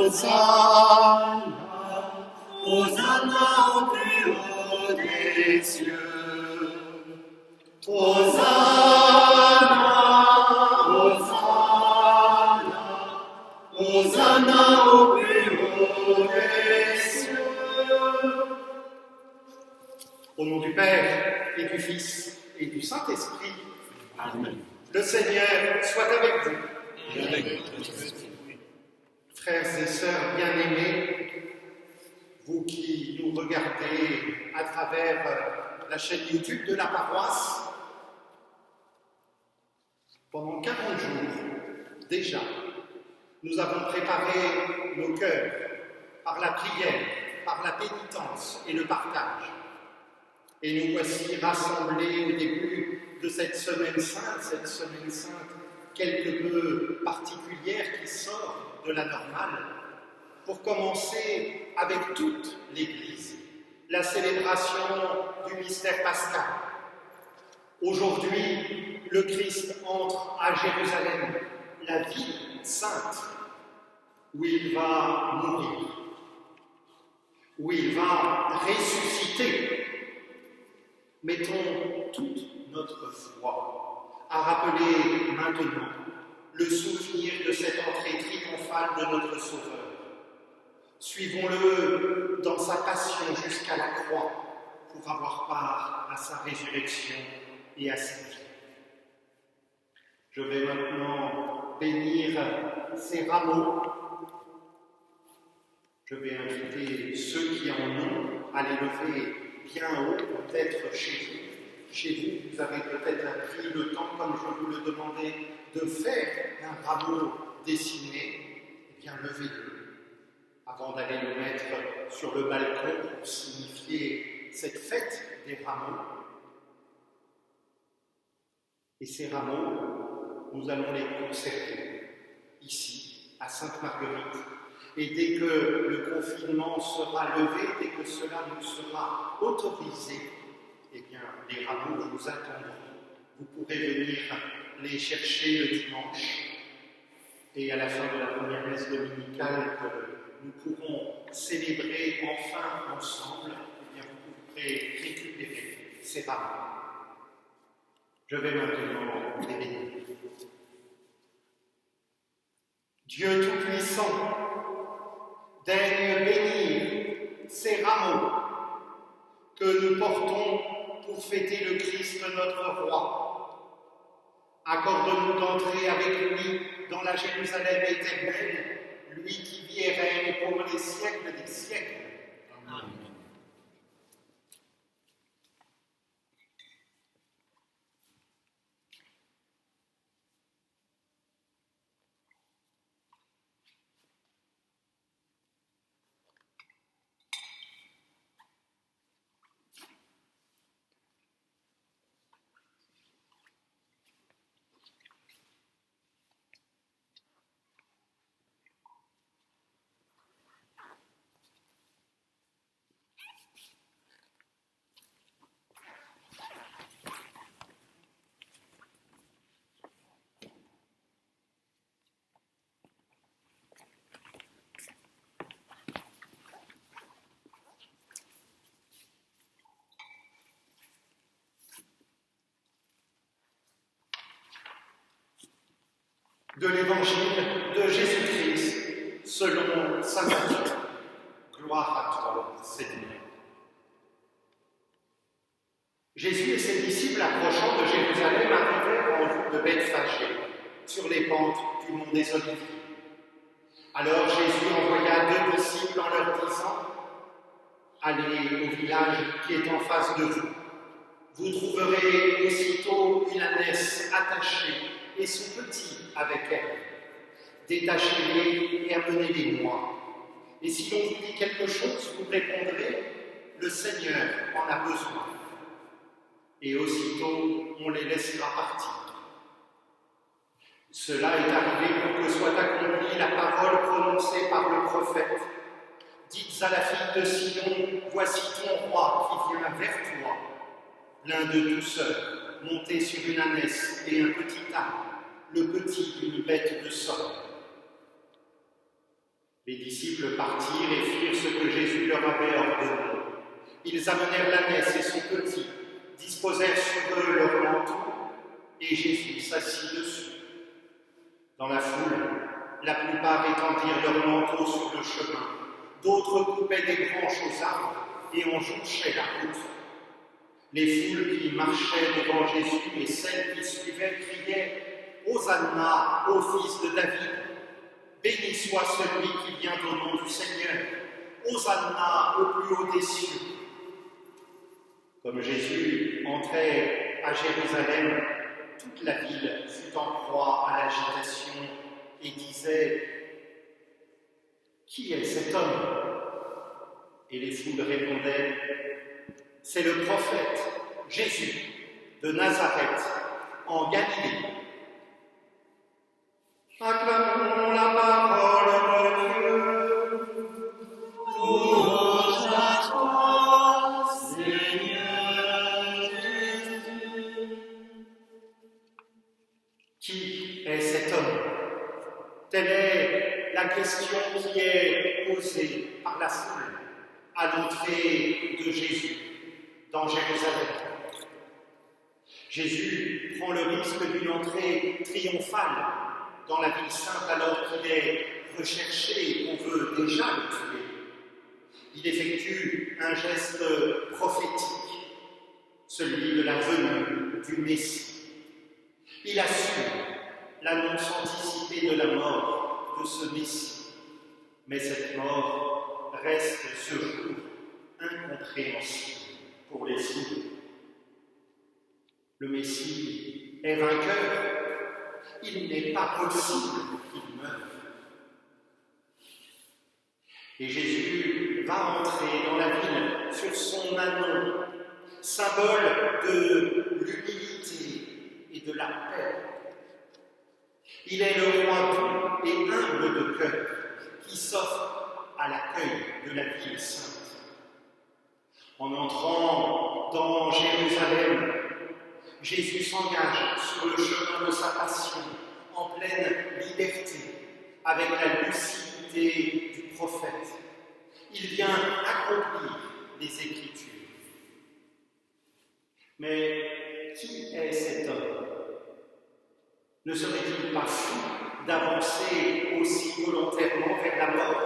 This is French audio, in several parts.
Hosanna, Hosanna au plus haut des cieux. Hosanna, Hosanna, Hosanna au plus haut des cieux. Au nom du Père et du Fils et du Saint-Esprit, Amen. Le Seigneur soit avec vous. Et avec votre esprit. Frères et sœurs bien-aimés, vous qui nous regardez à travers la chaîne YouTube de la paroisse, pendant 40 jours, déjà, nous avons préparé nos cœurs par la prière, par la pénitence et le partage. Et nous voici rassemblés au début de cette semaine sainte quelque peu particulière qui sort de la normale, pour commencer avec toute l'Église la célébration du mystère pascal. Aujourd'hui, le Christ entre à Jérusalem, la ville sainte, où il va mourir, où il va ressusciter. Mettons toute notre foi à rappeler maintenant le souvenir de cette entrée triomphale de notre Sauveur. Suivons-le dans sa passion jusqu'à la croix pour avoir part à sa résurrection et à sa vie. Je vais maintenant bénir ces rameaux. Je vais inviter ceux qui en ont à les lever bien haut, peut-être chez vous. Chez vous, vous avez peut-être pris le temps, comme je vous le demandais, de faire un rameau dessiné. Eh bien, levez-le avant d'aller le mettre sur le balcon pour signifier cette fête des rameaux. Et ces rameaux, nous allons les conserver ici, à Sainte-Marguerite. Et dès que le confinement sera levé, dès que cela nous sera autorisé, eh bien, les rameaux vous attendront. Vous pourrez venir les chercher le dimanche. Et à la fin de la première messe dominicale que nous pourrons célébrer enfin ensemble, eh bien, vous pourrez récupérer ces rameaux. Je vais maintenant les bénir. Dieu Tout-Puissant, daigne bénir ces rameaux que nous portons pour fêter le Christ notre Roi. Accorde-nous d'entrer avec lui dans la Jérusalem éternelle, lui qui vit et règne pour les siècles des siècles. Amen. De l'Évangile de Jésus-Christ selon saint Matthieu. Gloire à toi, Seigneur. Jésus et ses disciples approchant de Jérusalem arrivèrent en vue de Bethphagée, sur les pentes du mont des Oliviers. Alors Jésus envoya 2 disciples en leur disant : allez au village qui est en face de vous. Vous trouverez aussitôt une ânesse attachée et son petit avec elle. Détachez-les et amenez-les-moi. Et si l'on vous dit quelque chose, vous répondrez : le Seigneur en a besoin. Et aussitôt, on les laissera partir. Cela est arrivé pour que soit accomplie la parole prononcée par le prophète. Dites à la fille de Sion : voici ton roi qui vient vers toi. L'un de douceur, monté sur une ânesse et un petit âne, le petit d'une bête de somme. Les disciples partirent et firent ce que Jésus leur avait ordonné. Ils amenèrent l'ânesse et son petit, disposèrent sur eux leur manteau, et Jésus s'assit dessus. Dans la foule, la plupart étendirent leur manteau sur le chemin, d'autres coupaient des branches aux arbres et en jonchaient la route. Les foules qui marchaient devant Jésus et celles qui suivaient criaient « Hosanna au fils de David ! Béni soit celui qui vient au nom du Seigneur! Hosanna au plus haut des cieux !» Comme Jésus entrait à Jérusalem, toute la ville fut en proie à l'agitation et disait « Qui est cet homme ?» Et les foules répondaient « C'est le prophète Jésus de Nazareth en Galilée. » Acclamons la parole de Dieu. Louange à toi, Seigneur Jésus. Qui est cet homme? Telle est la question qui est posée par la foule à l'entrée de Jésus dans Jérusalem. Jésus prend le risque d'une entrée triomphale dans la ville sainte alors qu'il est recherché et qu'on veut déjà le tuer. Il effectue un geste prophétique, celui de la venue du Messie. Il assure l'annonce anticipée de la mort de ce Messie, mais cette mort reste ce jour incompréhensible pour les foules. Le Messie est vainqueur. Il n'est pas possible qu'il meure. Et Jésus va entrer dans la ville sur son ânon, symbole de l'humilité et de la paix. Il est le roi doux et humble de cœur qui s'offre à l'accueil de la ville sainte. En entrant dans Jérusalem, Jésus s'engage sur le chemin de sa passion en pleine liberté, avec la lucidité du prophète. Il vient accomplir les Écritures. Mais qui est cet homme? Ne serait-il pas fou d'avancer aussi volontairement vers la mort?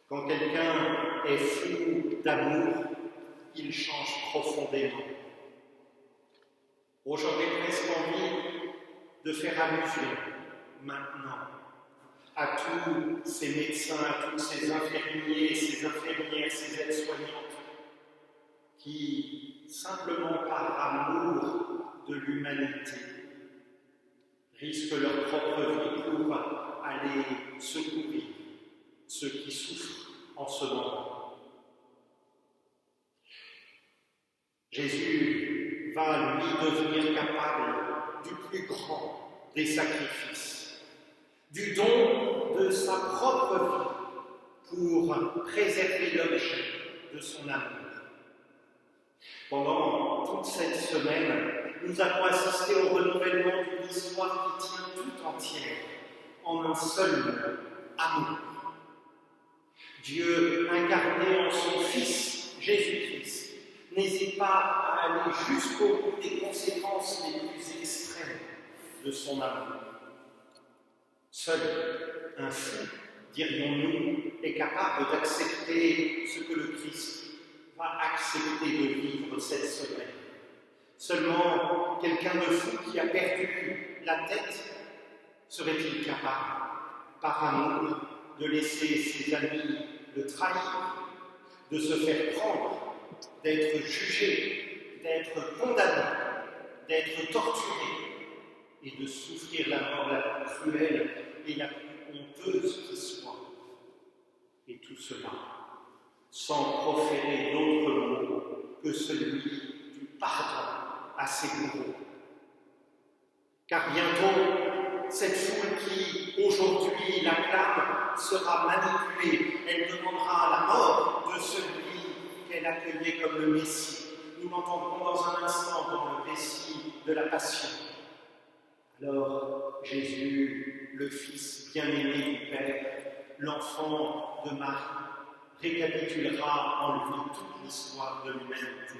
Quand quelqu'un est fou d'amour, il change profondément. J'aurais presque envie de faire allusion maintenant à tous ces médecins, à tous ces infirmiers, ces infirmières, ces aides-soignantes qui, simplement par amour de l'humanité, risquent leur propre vie pour aller secourir ceux qui souffrent en ce moment. Jésus va lui devenir capable du plus grand des sacrifices, du don de sa propre vie pour préserver l'objet de son amour. Pendant toute cette semaine, nous avons assisté au renouvellement d'une histoire qui tient tout entière en un seul mot, amour. Dieu incarné en son Fils, Jésus-Christ, n'hésite pas à aller jusqu'au bout des conséquences les plus extrêmes de son amour. Seul un fou, dirions-nous, est capable d'accepter ce que le Christ va accepter de vivre cette semaine. Seulement quelqu'un de fou qui a perdu la tête serait-il capable, par amour, de laisser ses amis le trahir, de se faire prendre, d'être jugé, d'être condamné, d'être torturé et de souffrir la mort la plus cruelle et la plus honteuse qui soit. Et tout cela sans proférer d'autre mot que celui du pardon à ses bourreaux. Car bientôt, cette foule qui aujourd'hui l'acclame sera manipulée. Elle demandera la mort de celui qu'elle accueillait comme le Messie. Nous l'entendrons dans un instant dans le récit de la Passion. Alors Jésus le Fils bien-aimé du Père, l'enfant de Marie, récapitulera en lui toute l'histoire de l'humanité,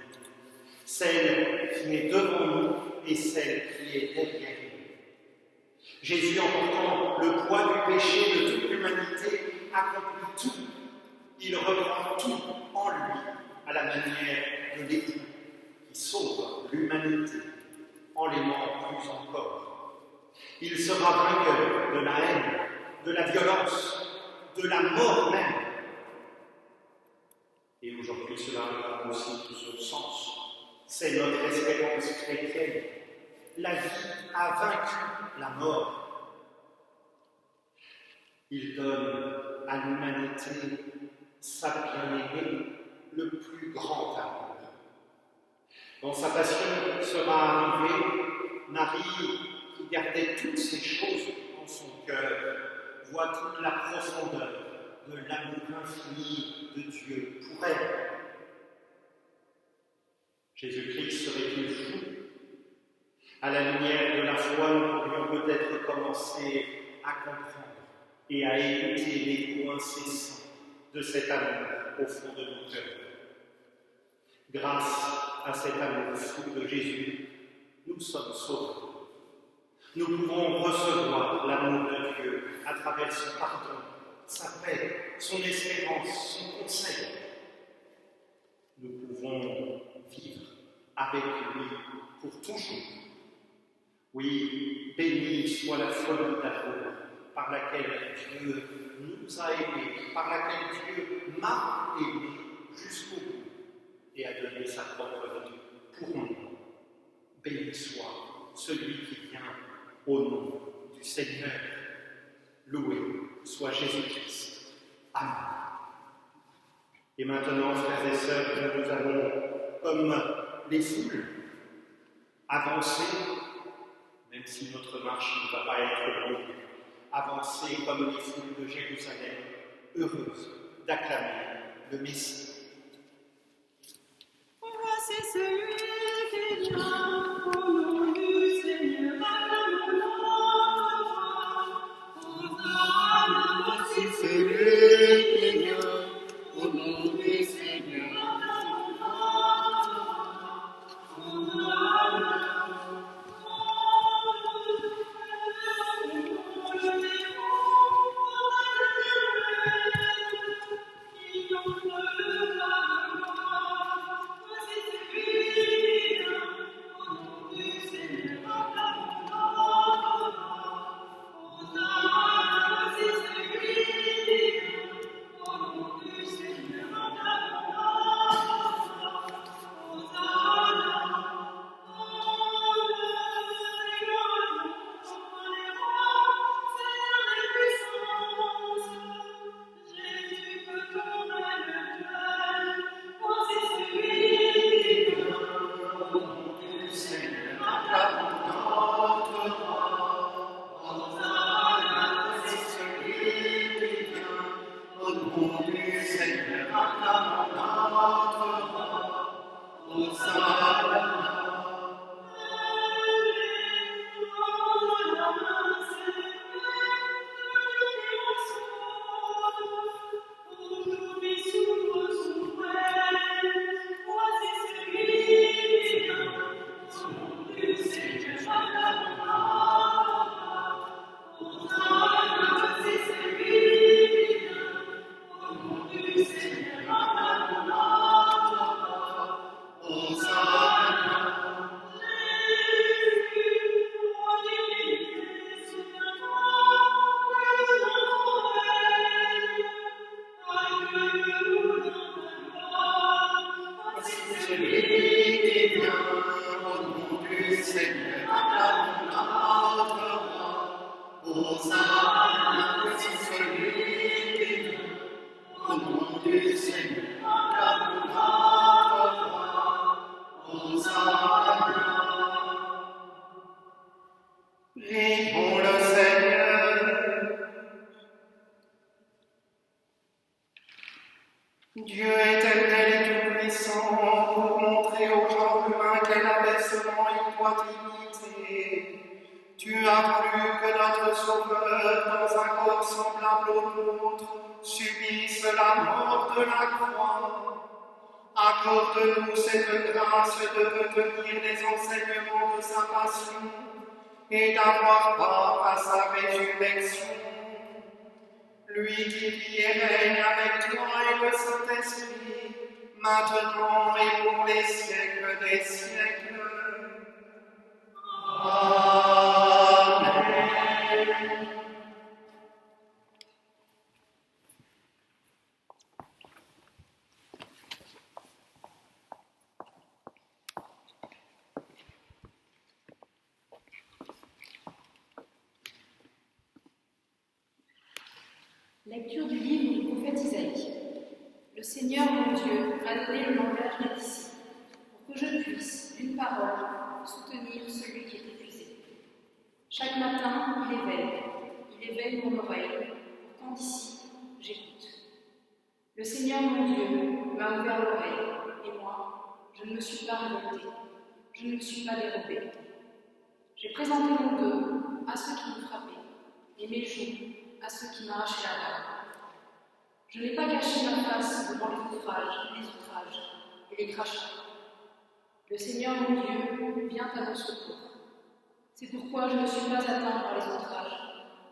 celle qui est devant nous et celle qui est derrière nous. Jésus, en portant le poids du péché de toute l'humanité, accomplit tout. Il reprend tout en lui, à la manière de l'époux qui sauve l'humanité en l'aimant plus encore. Il sera vainqueur de la haine, de la violence, de la mort même. Et aujourd'hui, cela prend aussi tout son sens. C'est notre espérance chrétienne. La vie a vaincu la mort. Il donne à l'humanité sa bien-aimée, le plus grand amour. Dans sa passion sera arrivée Marie, qui gardait toutes ces choses en son cœur, voit toute la profondeur de l'amour infini de Dieu pour elle. Jésus-Christ serait-il fou? À la lumière de la foi, nous pourrions peut-être commencer à comprendre et à écouter l'écho incessant de cet amour au fond de nos cœurs. Grâce à cet amour fou de Jésus, nous sommes sauvés. Nous pouvons recevoir l'amour de Dieu à travers son pardon, sa paix, son espérance, son conseil. Nous pouvons vivre avec lui pour toujours. Oui, béni soit la folie d'amour par laquelle Dieu nous a aimés, par laquelle Dieu m'a aimé jusqu'au bout et a donné sa propre vie pour nous. Béni soit celui qui vient au nom du Seigneur. Loué soit Jésus-Christ. Amen. Et maintenant, frères et sœurs, nous allons, comme les foules, avancer, même si notre marche ne va pas être longue, avancer comme les foules de Jérusalem, heureuses d'acclamer le Messie. Voici celui qui vient au nom du Seigneur, acclamons Hosanna. Voici celui qui vient au nom du Seigneur, Dieu éternel et tout-puissant, pour montrer au genre humain quel abaissement il doit imiter, Tu as voulu que notre Sauveur, dans un corps semblable au nôtre, subisse la mort de la croix. Accorde-nous cette grâce de retenir les enseignements de sa passion et d'avoir part à sa résurrection. Lui qui vit et règne avec toi et le Saint-Esprit, maintenant et pour les siècles des siècles. Amen. Lecture du livre du prophète Isaïe. Le Seigneur mon Dieu m'a donné le langage des disciples, pour que je puisse, d'une parole, soutenir celui qui est épuisé. Chaque matin, il éveille mon oreille, pour qu'en d'ici, j'écoute. Le Seigneur mon Dieu m'a ouvert l'oreille, et moi, je ne me suis pas révoltée, je ne me suis pas dérobée. J'ai présenté mon dos à ceux qui me frappaient, et mes joues à ceux qui m'arrachaient la barbe. Je n'ai pas caché ma face devant les outrages et les crachats. Le Seigneur mon Dieu vient à mon secours. C'est pourquoi je ne suis pas atteint par les outrages.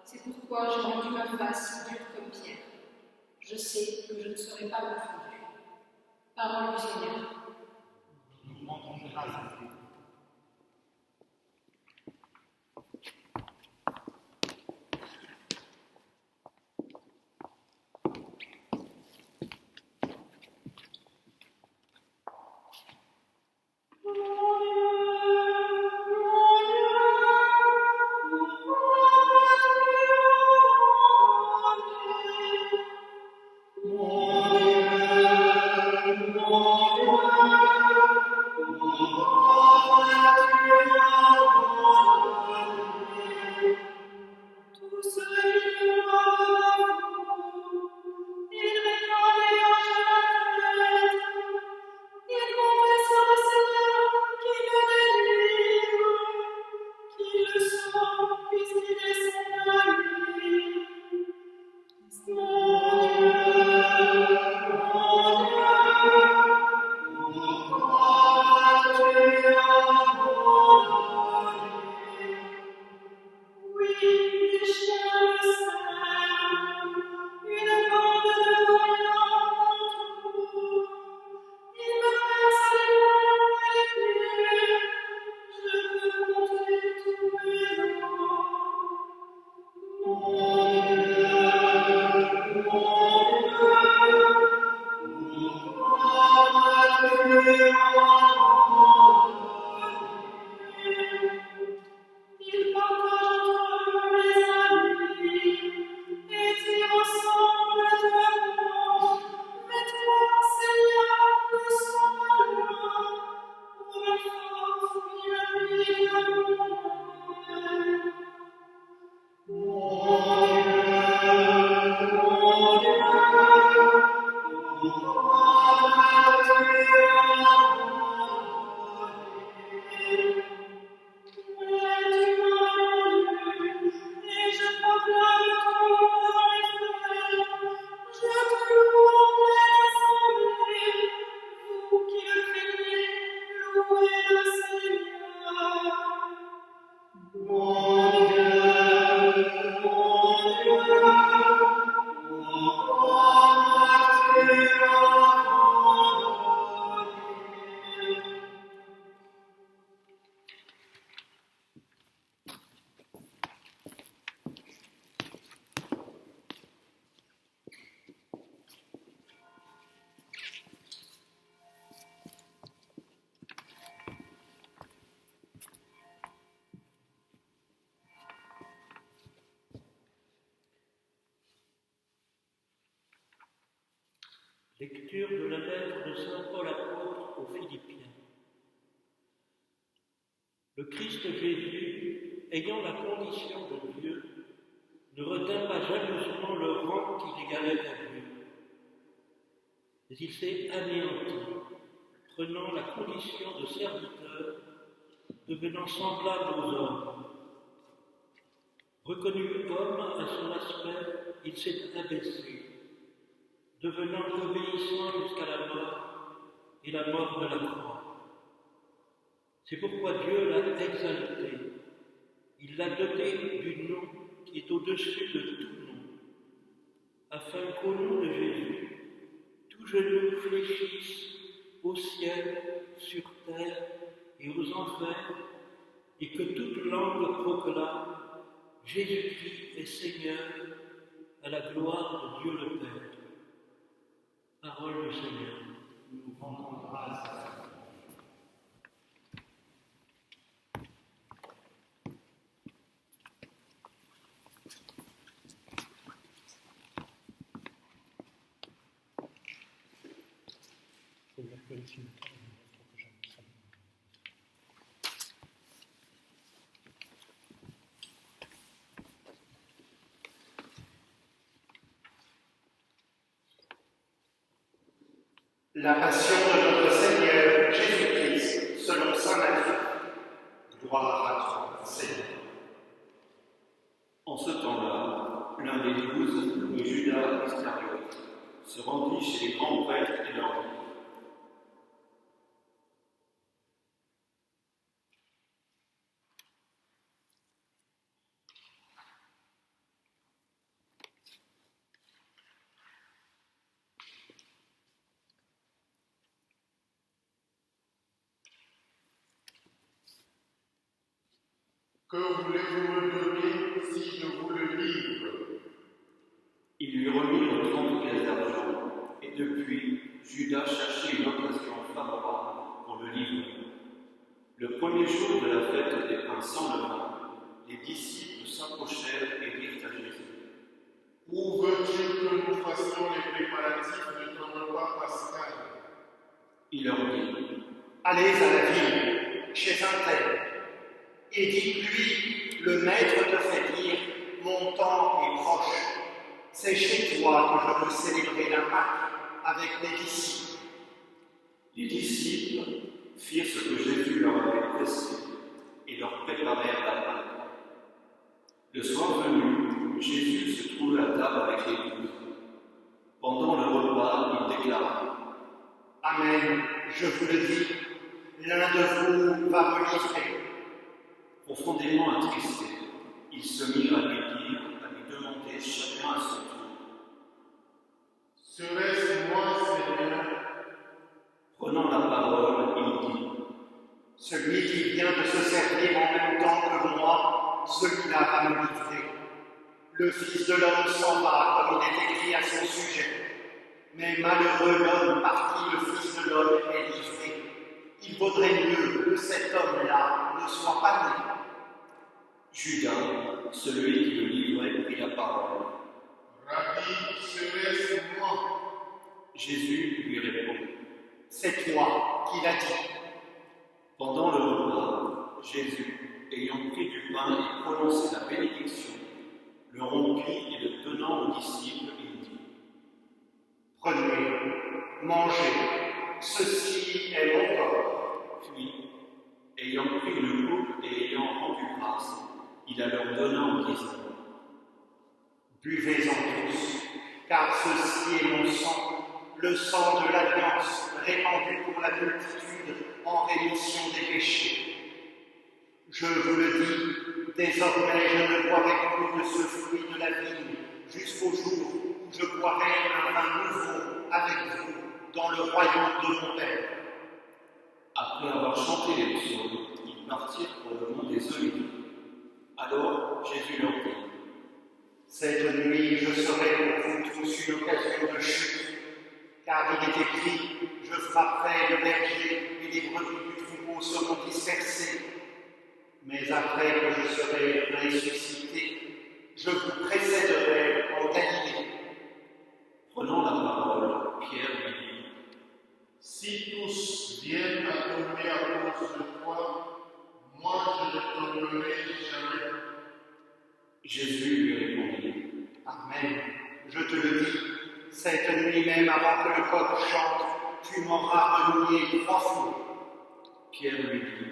C'est pourquoi j'ai rendu ma face dure comme pierre. Je sais que je ne serai pas confondue. Parole du Seigneur. Nous rendons grâce à Dieu. Lecture de la lettre de saint Paul apôtre aux Philippiens. Le Christ Jésus, ayant la condition de Dieu, ne retint pas jalousement le rang qui l'égalait à Dieu. Mais il s'est anéanti, prenant la condition de serviteur, devenant semblable aux hommes. Reconnu homme à son aspect, il s'est abaissé, devenant obéissant jusqu'à la mort et la mort de la croix. C'est pourquoi Dieu l'a exalté. Il l'a doté du nom qui est au-dessus de tout nom, afin qu'au nom de Jésus, tout genou fléchisse au ciel, sur terre et aux enfers, et que toute langue proclame Jésus-Christ est Seigneur, à la gloire de Dieu le Père. Parole du Seigneur. Nous rendons grâce à Dieu. La passion de notre Seigneur Jésus-Christ, selon saint Matthieu. Gloire à toi, Seigneur. En ce temps-là, l'un des 12, le Judas Iscariote, se rendit chez les grands prêtres et leur dit : Que voulez-vous me donner si je vous le livre? Il lui remirent 30 pièces d'argent, et depuis, Judas cherchait une occasion favorable pour le livrer. Le premier jour de la fête des pains sans levain, les disciples s'approchèrent et dirent à Jésus : Où veux-tu que nous fassions les préparatifs de ton repas pascal? Il leur dit : Allez à la ville, chez un tel, et dites-lui, le maître te fait dire, mon temps est proche. C'est chez toi que je veux célébrer la Pâque avec mes disciples. Les disciples firent ce que Jésus leur avait prescrit et leur préparèrent la Pâque. Le soir venu, Jésus se trouvait à table avec les 12. Pendant le repas, il déclara : Amen, je vous le dis, l'un de vous va me livrer. Profondément attristé, ils se mirent à lui dire, à lui demander chacun à son tour : Serait-ce moi, Seigneur? Prenant la parole, il dit : Celui qui vient de se servir en même temps que moi, celui-là va me livrer. Le Fils de l'homme s'en va, comme il est écrit à son sujet. Mais malheureux l'homme par qui le Fils de l'homme est livré. Il vaudrait mieux que cet homme-là ne soit pas né. Judas, celui qui le livrait, prit la parole. Rabbi, serait-ce moi? Jésus lui répond : C'est toi qui l'as dit. Pendant le repas, Jésus, ayant pris du pain et prononcé la bénédiction, le rompit et le donnant aux disciples, il dit : Prenez, mangez, ceci est mon corps. Puis, ayant pris une coupe et ayant rendu grâce, il la leur donna en disant : Buvez-en tous, car ceci est mon sang, le sang de l'alliance, répandu pour la multitude en rémission des péchés. Je vous le dis, désormais je ne boirai plus de ce fruit de la vigne, jusqu'au jour où je boirai un vin nouveau avec vous dans le royaume de mon Père. Après avoir chanté les psaumes, ils partirent pour le mont des Oliviers. Alors Jésus leur dit : Cette nuit, je serai pour vous tous une occasion de chute, car il est écrit, je frapperai le berger et les brebis du troupeau seront dispersées. Mais après que je serai ressuscité, je vous précéderai en Galilée. Prenant la parole, Pierre lui dit : Si tous viennent à tomber à cause de toi, moi je ne tomberai jamais. Jésus lui répondit : Amen. Je te le dis, cette nuit même avant que le coq chante, tu m'auras renié 3 fois. Pierre lui dit :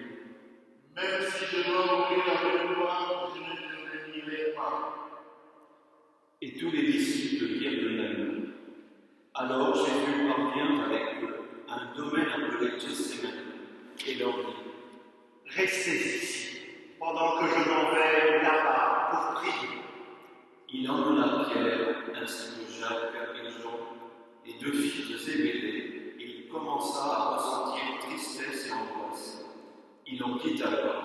Même si je dois mourir avec toi, je ne te renierai l'ai pas. Et tous les disciples dirent de même. Alors Jésus parvient avec eux à un domaine appelé Gethsémani et leur dit, Restez ici, pendant que je m'en vais là-bas pour prier. il emmena Pierre ainsi que Jacques et Jean, les deux fils de Zébédée, et il commença à ressentir tristesse et angoisse. Il en quitta alors.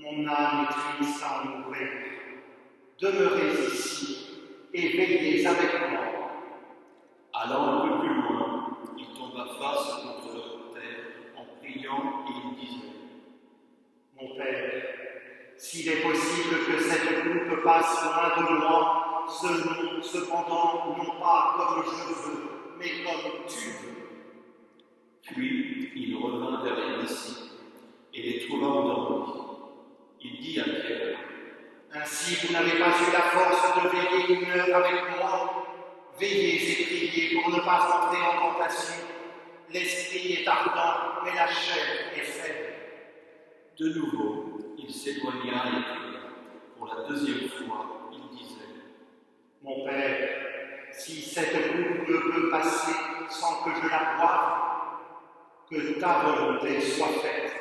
Mon âme est triste à en mourir. Demeurez ici et veillez avec moi. Allant un peu plus loin, il tomba face contre terre en priant et il disait, Mon Père, s'il est possible que cette coupe passe loin de moi, cependant non pas comme je veux, mais comme tu veux. Puis il revint vers les disciples et les trouva endormis. Il dit à Pierre, Ainsi vous n'avez pas eu la force de veiller une heure avec moi. Veillez et priez pour ne pas entrer en tentation. L'esprit est ardent, mais la chair est faible. de nouveau, il s'éloigna et pria. Pour la deuxième fois, il disait, Mon Père, si cette coupe ne peut passer sans que je la boive, que ta volonté soit faite.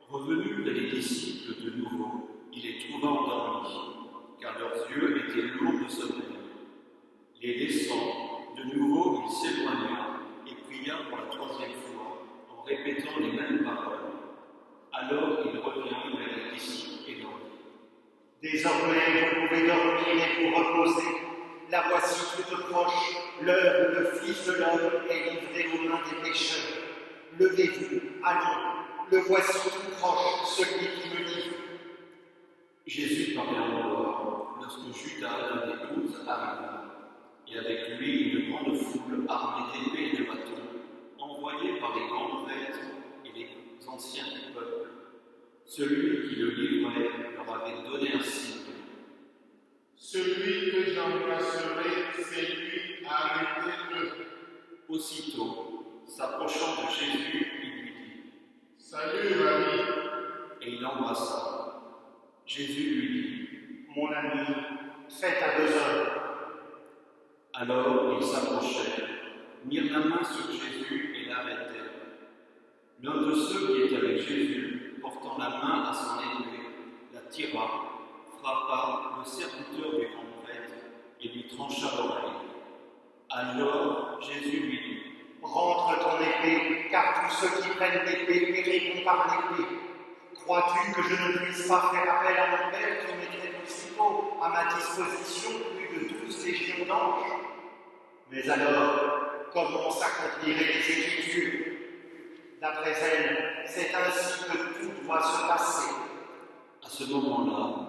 revenu près des disciples de nouveau, il les trouva endormis, car leurs yeux étaient lourds de sommeil. Les laissant, de nouveau il s'éloigna et pria pour la troisième fois, en répétant les mêmes paroles. Alors il revient vers les disciples et leur dit, Désormais, vous pouvez dormir et vous reposer. La voici toute proche, l'heure où le Fils de l'homme est livré aux mains des pécheurs. Levez-vous, allons, le voici tout proche, celui qui me livre. Jésus parlait encore lorsque Judas, l'un des 12, arriva, et avec lui une grande foule armée d'épées et de bâtons, envoyée par les grands prêtres et les anciens du peuple. Celui qui le livrait leur avait donné un signe. Celui que j'embrasserai, c'est lui, arrêtez-le. Aussitôt, s'approchant de Jésus, il lui dit, Salut, Rabbi. et il l'embrassa. Jésus lui dit, Mon ami, fais ta besogne. alors ils s'approchèrent, mirent la main sur Jésus et l'arrêtèrent. L'un de ceux qui étaient avec Jésus, portant la main à son épée, la tira, frappa le serviteur du grand prêtre et lui trancha l'oreille. Alors Jésus lui dit, Rentre ton épée, car tous ceux qui prennent l'épée périront par l'épée. Crois-tu que je ne puisse pas faire appel à mon Père qui mettrait aussitôt à ma disposition plus de 12 légions d'anges? Mais alors, comment s'accompliraient les Écritures? D'après elles, c'est ainsi que tout doit se passer. à ce moment-là,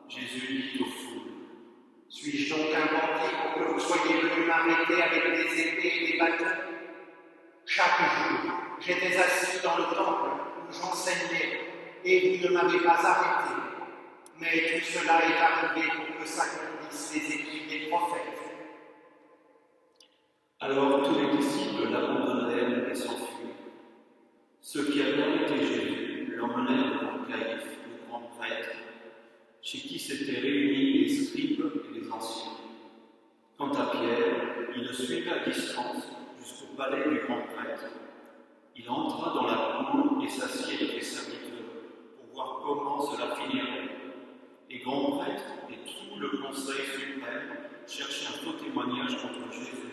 Jésus dit aux foules, Suis-je donc un bandit pour que vous soyez venus m'arrêter avec des épées et des bâtons? Chaque jour, j'étais assis dans le temple où j'enseignais, et vous ne m'avez pas arrêté. Mais tout cela est arrivé pour que s'accomplissent les écrits des prophètes. Alors tous les disciples l'abandonnèrent et s'enfuirent. Ceux qui avaient arrêté Jésus l'emmenèrent devant Caïphe, le grand prêtre, chez qui s'étaient réunis les scribes et les anciens. Quant à Pierre, il le suivait à distance jusqu'au palais du grand prêtre. Il entra dans la cour et s'assit avec les serviteurs pour voir comment cela finirait. Les grands prêtres et tout le conseil suprême cherchaient un faux témoignage contre Jésus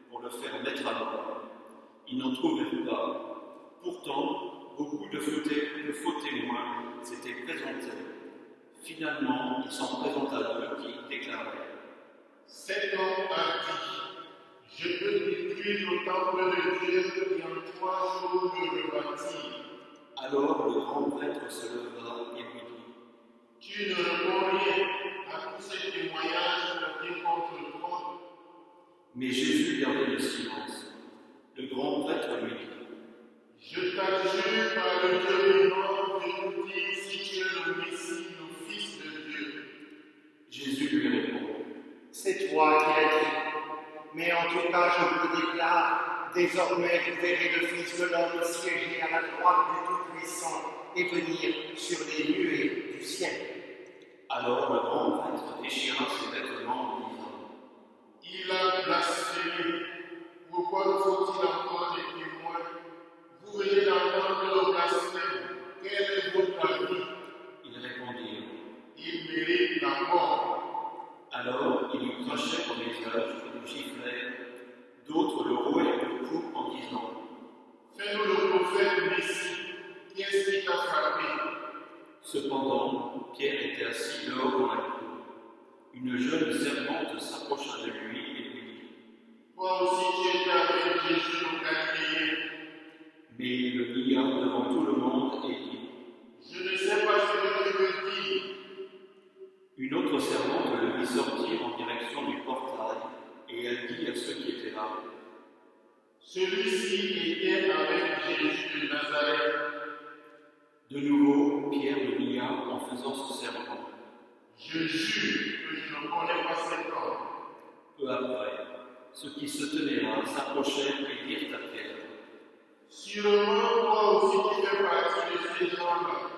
pour le faire mettre à mort. Ils n'en trouvèrent pas. Pourtant, beaucoup de faux témoins s'étaient présentés. Finalement, il s'en présenta deux qui déclaraient, Cet homme a dit, je peux détruire le temple de Dieu et en 3 jours le rebâtir. Alors le grand prêtre se leva et lui dit, Tu ne réponds rien à tous ces témoignages portés contre toi. mais Jésus gardait le silence. Le grand prêtre lui dit, Je t'adjure par le Dieu vivant de nous dire si tu es le Messie, le Fils de Dieu. Jésus lui répond, C'est toi qui l'as dit. Mais en tout cas, je vous le déclare, désormais vous verrez le Fils de l'homme siéger à la droite du Tout-Puissant et venir sur les nuées du ciel. Alors le grand prêtre déchira ses vêtements en disant, Il a blasphémé. Pourquoi nous faut-il encore des témoins? Vous venez d'entendre le blasphème. Quel est votre avis? ils répondirent. Il mérite la mort. Alors ils lui crachèrent au visage et le giflèrent. D'autres le rouaient de coups en disant, Fais-nous le prophète Messie. Qu'est-ce qui t'a frappé? Cependant, Pierre était assis dehors dans la cour. Une jeune servante s'approcha de lui et lui dit, Toi aussi tu étais avec Jésus le Galiléen. mais il le nia devant tout le monde et dit, Je ne sais pas ce que tu veux dire. une autre servante le vit sortir en direction du portail, et elle dit à ceux qui étaient là, Celui-ci était avec Jésus de Nazareth. de nouveau, Pierre le nia en faisant ce serment. Je jure que je ne connais pas cet homme. Peu après, ceux qui se tenaient là s'approchèrent et dirent à Pierre, Sûrement, toi aussi tu fais partie de ces gens-là.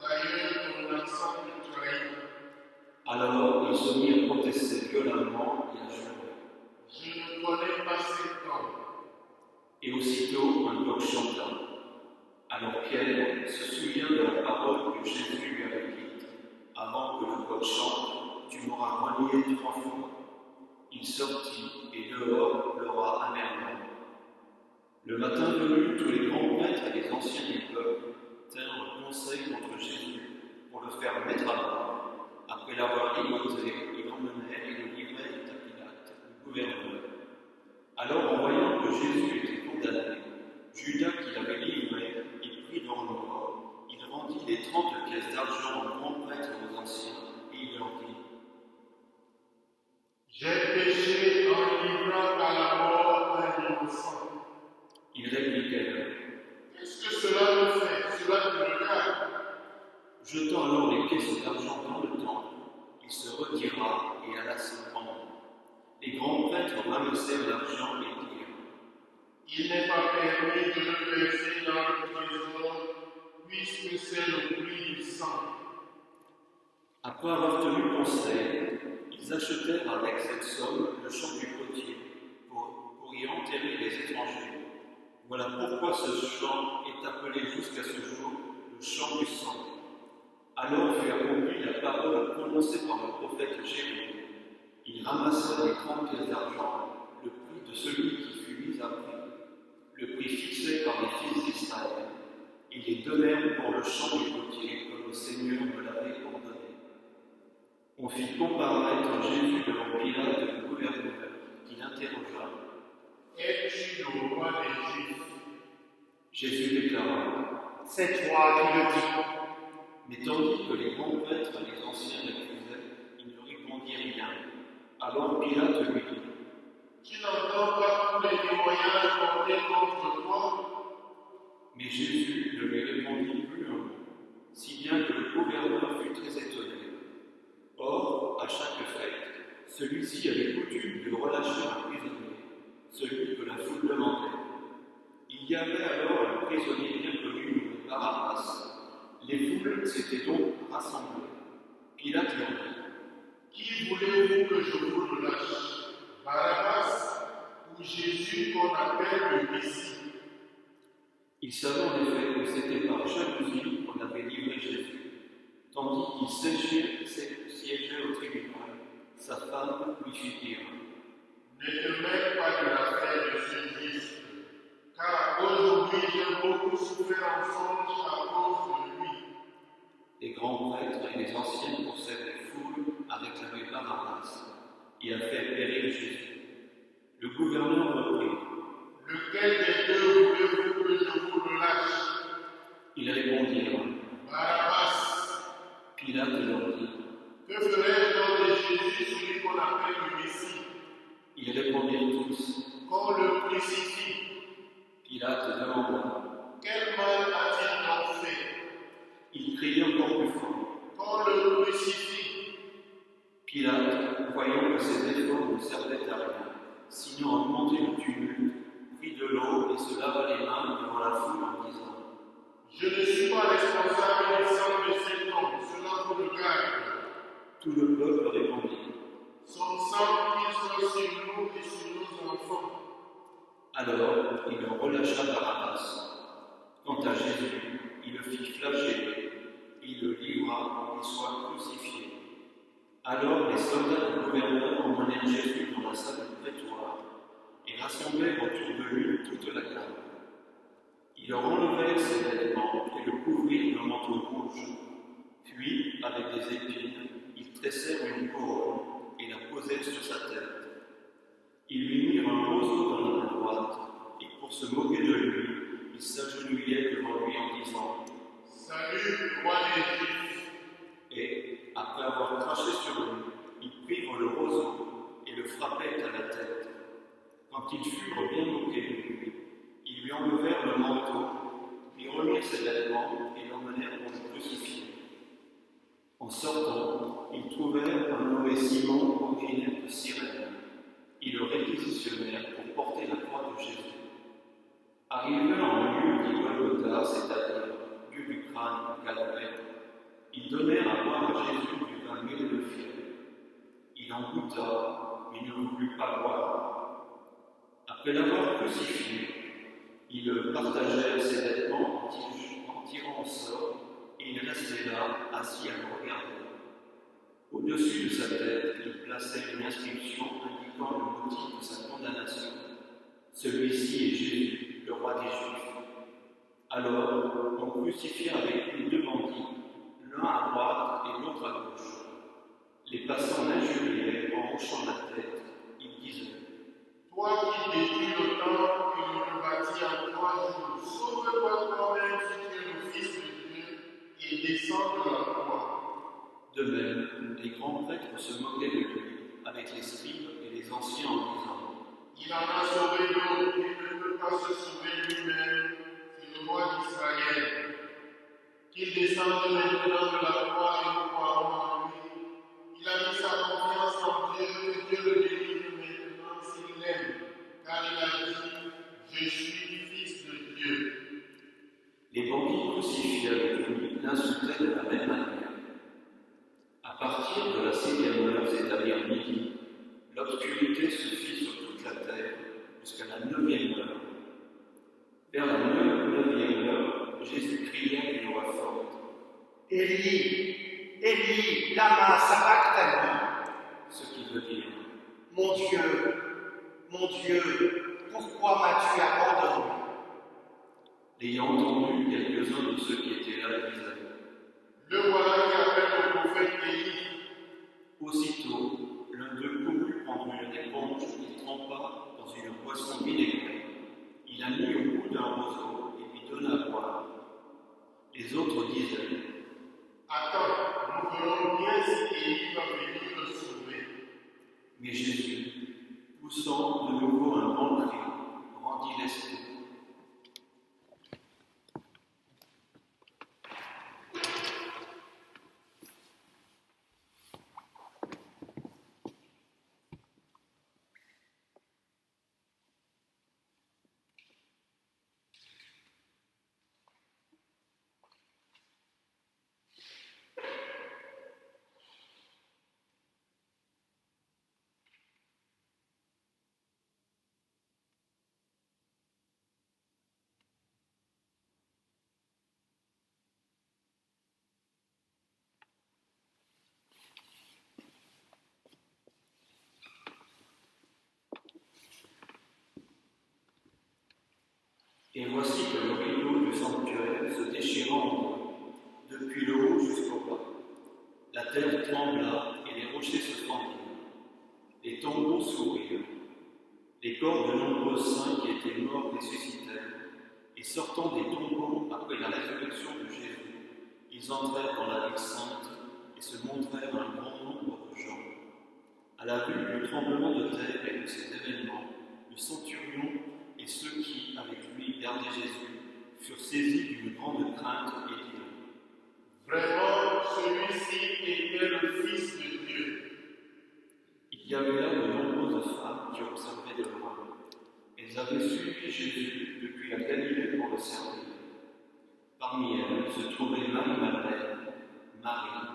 D'ailleurs, ton accent te trahit. alors ils se mirent à protester violemment et à jurer. Je ne connais pas cet homme. Et aussitôt un coq chanta. Alors Pierre se souvient de la parole que Jésus lui avait dite. Avant que le coq chante, tu m'auras renié 3 fois. Il sortit et dehors pleura amèrement. Le matin venu, tous les grands prêtres et les anciens du peuple tinrent conseil contre Jésus pour le faire mettre à mort. Après l'avoir ligoté, ils l'emmenèrent et le livrèrent à Pilate, le gouverneur. Alors, en voyant que Jésus était condamné, Judas qui l'avait livré, il prit dans le mort, il rendit les 30 pièces d'argent aux grands prêtres et aux anciens, et il leur dit, J'ai péché en livrant à la mort un innocent. ils répliquèrent, Qu'est-ce que cela me fait? Cela te regarde. jetant alors les pièces d'argent dans le temple, il se retira et alla se prendre. Les grands prêtres ramassèrent l'argent et dirent, Il n'est pas permis de le verser dans le trésor, puisque c'est le prix du sang. après avoir tenu conseil, ils achetèrent avec cette somme le champ du potier pour y enterrer les étrangers. Voilà pourquoi ce champ est appelé jusqu'à ce jour le champ du sang. Alors fut accomplie la parole prononcée par le prophète Jérémie. Ils ramassèrent les 30 pièces d'argent, le prix de celui qui fut mis à prix, le prix fixé par les fils d'Israël. Ils les donnèrent pour le champ du potier, comme le Seigneur me l'avait ordonné. On fit comparaître Jésus devant Pilate le gouverneur, qui l'interrogea. Es-tu le roi des Juifs? Jésus déclara, C'est toi qui le dis. mais tandis que les grands prêtres et les anciens l'accusaient, il ne répondit rien. Alors Pilate lui dit, Tu n'entends pas tous les témoignages portés contre toi? mais Jésus ne lui répondit plus un mot, si bien que le gouverneur fut très étonné. Or, à chaque fête, celui-ci avait coutume de relâcher un prisonnier, celui que la foule demandait. Il y avait alors un prisonnier bien connu nommé Barabbas. Les foules s'étaient donc rassemblées. Pilate leur dit, Qui voulez-vous que je vous relâche? Barabbas ou Jésus qu'on appelle le Messie? il savait en effet que c'était par jalousie qu'on avait livré Jésus. Tandis qu'il siégeait au tribunal, sa femme lui fit dire, Ne te mêle pas de l'affaire de ce juste, car aujourd'hui j'ai beaucoup souffert en songe à cause de lui. les grands prêtres et les anciens poussèrent les foules à réclamer Barabbas et à faire périr Jésus. Le gouverneur reprit. Lequel des deux voulez-vous que je vous relâche? Ils répondirent. Barabbas. Pilate leur dit. Que ferais-je donc de Jésus, celui qu'on appelle le Messie? Ils répondirent tous. Qu'on le crucifie. Pilate demanda. Quel mal a-t-il donc fait? Il criait encore plus fort. Qu'on le crucifie. Pilate, voyant que ses efforts ne servaient à rien, sinon à augmenter le tumulte, prit de l'eau et se lava les mains devant la foule en disant. Je ne suis pas responsable du sang de cet homme, cela vous regarde. Tout le peuple répondit. Son sang qu'il soit sur nous et sur nos enfants. Alors il leur relâcha Barabbas. Quant à Jésus, il le fit flageller, il le livra pour qu'il soit crucifié. Alors les soldats du gouverneur emmenèrent Jésus dans la salle du prétoire et rassemblèrent autour de lui toute la garde. Ils leur enlevèrent ses vêtements et le couvrirent d'un manteau rouge. Puis, avec des épines, ils tressèrent une couronne et la posèrent sur sa tête. Ils lui mirent un roseau dans la main droite, et pour se moquer de lui, ils s'agenouillaient devant lui en disant « Salut, roi des Juifs !» Et, après avoir craché sur lui, ils prirent le roseau et le frappèrent à la tête. Quand ils furent bien moqués de lui, ils lui enlevèrent le manteau, lui remirent ses vêtements et l'emmenèrent pour le crucifier. En sortant, ils trouvèrent un nommé Simon, originaire de Cyrène. Ils le réquisitionnèrent pour porter la croix de Jésus. Arrivés en un lieu dit Golgotha, c'est-à-dire lieu du crâne calvaire, ils donnèrent à boire à Jésus du vin mêlé de fiel. Il en goûta, mais ne voulut pas boire. Après l'avoir crucifié, ils le partagèrent ses vêtements en tirant au sort, et il restait là, assis à le regarder. Au-dessus de sa tête, il plaçait une inscription indiquant le motif de sa condamnation. Celui-ci est Jésus, le roi des Juifs. Alors, on crucifia avec lui deux bandits, l'un à droite et l'autre à gauche. Les passants l'injuriaient en hochant la tête. Ils disaient « Toi qui détruis le temple et le rebâtis en 3 jours, sauve-toi toi-même si tu es le Fils de Dieu et descends de la croix. » De même, les grands prêtres se moquaient de lui, avec les scribes et les anciens en disant « Il en a sauvé d'autres, il ne peut pas se sauver lui-même, c'est le roi d'Israël. Qu'il descende maintenant de la croix et nous croirons en lui. Il a mis sa confiance en Dieu, que Dieu le délivre maintenant s'il l'aime, car il a dit « Je suis Fils de Dieu ». Les bandits crucifiés avec lui l'insultaient de la même manière. À partir de la 6e heure, c'est-à-dire midi, l'obscurité se fit sur toute la terre jusqu'à la 9e heure. Vers la 9e heure, Jésus cria d'une voix forte « Élie, Élie, lama sabachthani » ce qui veut dire « Mon Dieu, pourquoi m'as-tu abandonné ?» L'ayant entendu, quelques-uns de ceux qui étaient là disaient « Le voilà qui appelle le prophète Élie. » Aussitôt, l'un d'eux courut prendre une éponge qu'il trempa dans une boisson vinaigrée. Il la mit au bout d'un roseau et lui donna à boire. Les autres disaient « Attends, nous verrons bien si Élie va venir le sauver. » Mais Jésus, poussant de nouveau un grand cri, rendit l'esprit. Et voici que le rideau du sanctuaire se déchira en deux, depuis le haut jusqu'au bas. La terre trembla et les rochers se fendirent. Les tombeaux s'ouvrirent. Les corps de nombreux saints qui étaient morts ressuscitèrent, et sortant des tombeaux après la résurrection de Jésus, ils entrèrent dans la ville sainte et se montrèrent à un grand nombre de gens. À la vue du tremblement de terre et de ces événements, le centurion et ceux qui, avec lui, gardaient Jésus, furent saisis d'une grande crainte et dirent « Vraiment, celui-ci était le Fils de Dieu. » Il y avait là de nombreuses femmes qui observaient de loin. Elles avaient suivi Jésus depuis la Galilée pour le servir. Parmi elles se trouvaient Marie-Madeleine, Marie,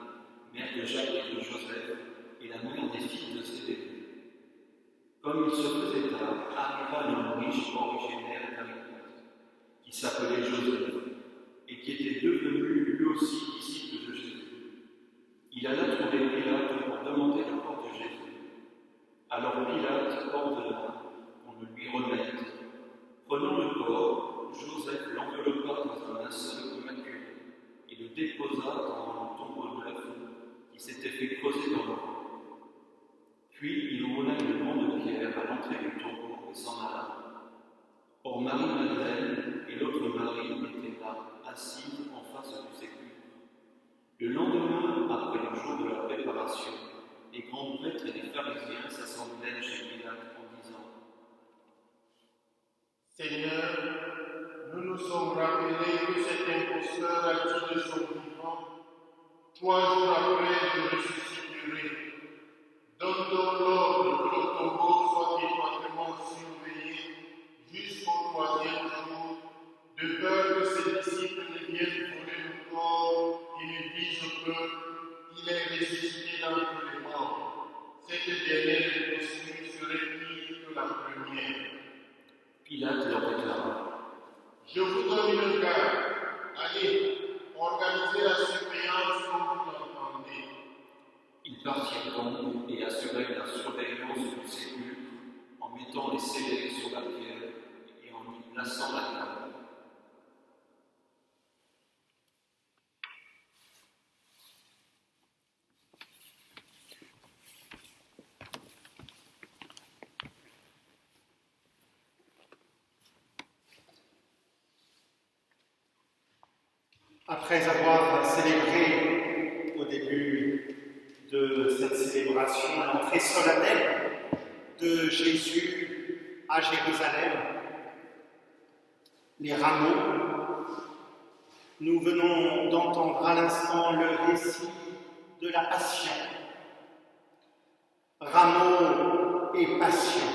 mère de Jacques et de Joseph, et la mère des filles de Zébédée. Comme il se faisait tard, arriva un homme riche originaire d'Arimathie, qui s'appelait Joseph, et qui était devenu lui aussi disciple de Jésus. Il alla trouver Pilate pour demander le corps de Jésus. Alors Pilate ordonna qu'on le lui remette. Prenant le corps, Joseph l'enveloppa dans un linceul immaculé et le déposa dans un tombeau neuf qui s'était fait creuser dans le roc. Puis il roula une grande pierre à l'entrée du tombeau et s'en alla. Or Marie-Madeleine et l'autre Marie étaient là, assises en face du sépulcre. Le lendemain, après le jour de la préparation, les grands prêtres et les pharisiens s'assemblèrent chez Pilate en disant : Seigneur, nous nous sommes rappelés que cet imposteur a dit de son vivant, 3 jours après, je ressusciterai. Donne donc l'ordre que le tombeau soit étroitement surveillé jusqu'au 3e jour, de peur que ses disciples ne viennent voler le corps et ne disent au peuple, il est ressuscité d'entre les morts. Cette dernière imposture serait pire que la première. Pilate leur déclara : Je vous donne une garde. Allez, organisez la surveillance comme vous l'entendez. Ils partirent donc et assurèrent la surveillance du sépulcre en mettant les scellés sur la pierre et en y plaçant la table. Après avoir célébré au début de cette célébration l'entrée solennelle de Jésus à Jérusalem, les rameaux, nous venons d'entendre à l'instant le récit de la Passion. Rameaux et Passion,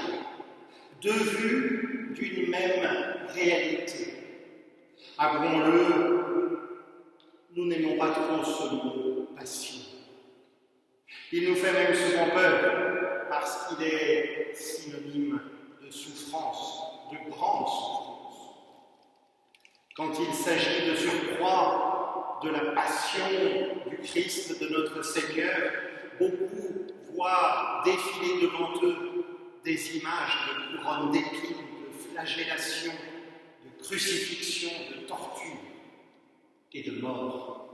deux vues d'une même réalité. Avouons-le, nous n'aimons pas trop ce mot « passion ». Il nous fait même souvent peur parce qu'il est synonyme de souffrance, de grande souffrance. Quand il s'agit de surcroît de la passion du Christ, de notre Seigneur, beaucoup voient défiler devant eux des images de couronnes d'épines, de flagellation, de crucifixion, de torture et de mort.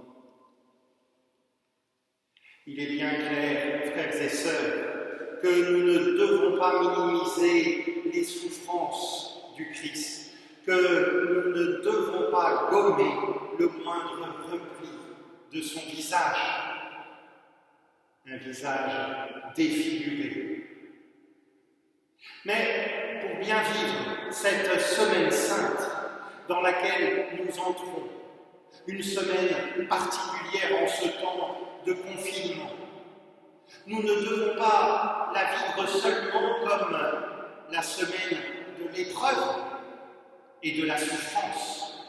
Il est bien clair, frères et sœurs, que nous ne devons pas minimiser les souffrances du Christ, que nous ne devons pas gommer le moindre repli de son visage, un visage défiguré. Mais pour bien vivre cette semaine sainte dans laquelle nous entrons, une semaine particulière en ce temps de confinement, nous ne devons pas la vivre seulement comme la semaine de l'épreuve et de la souffrance.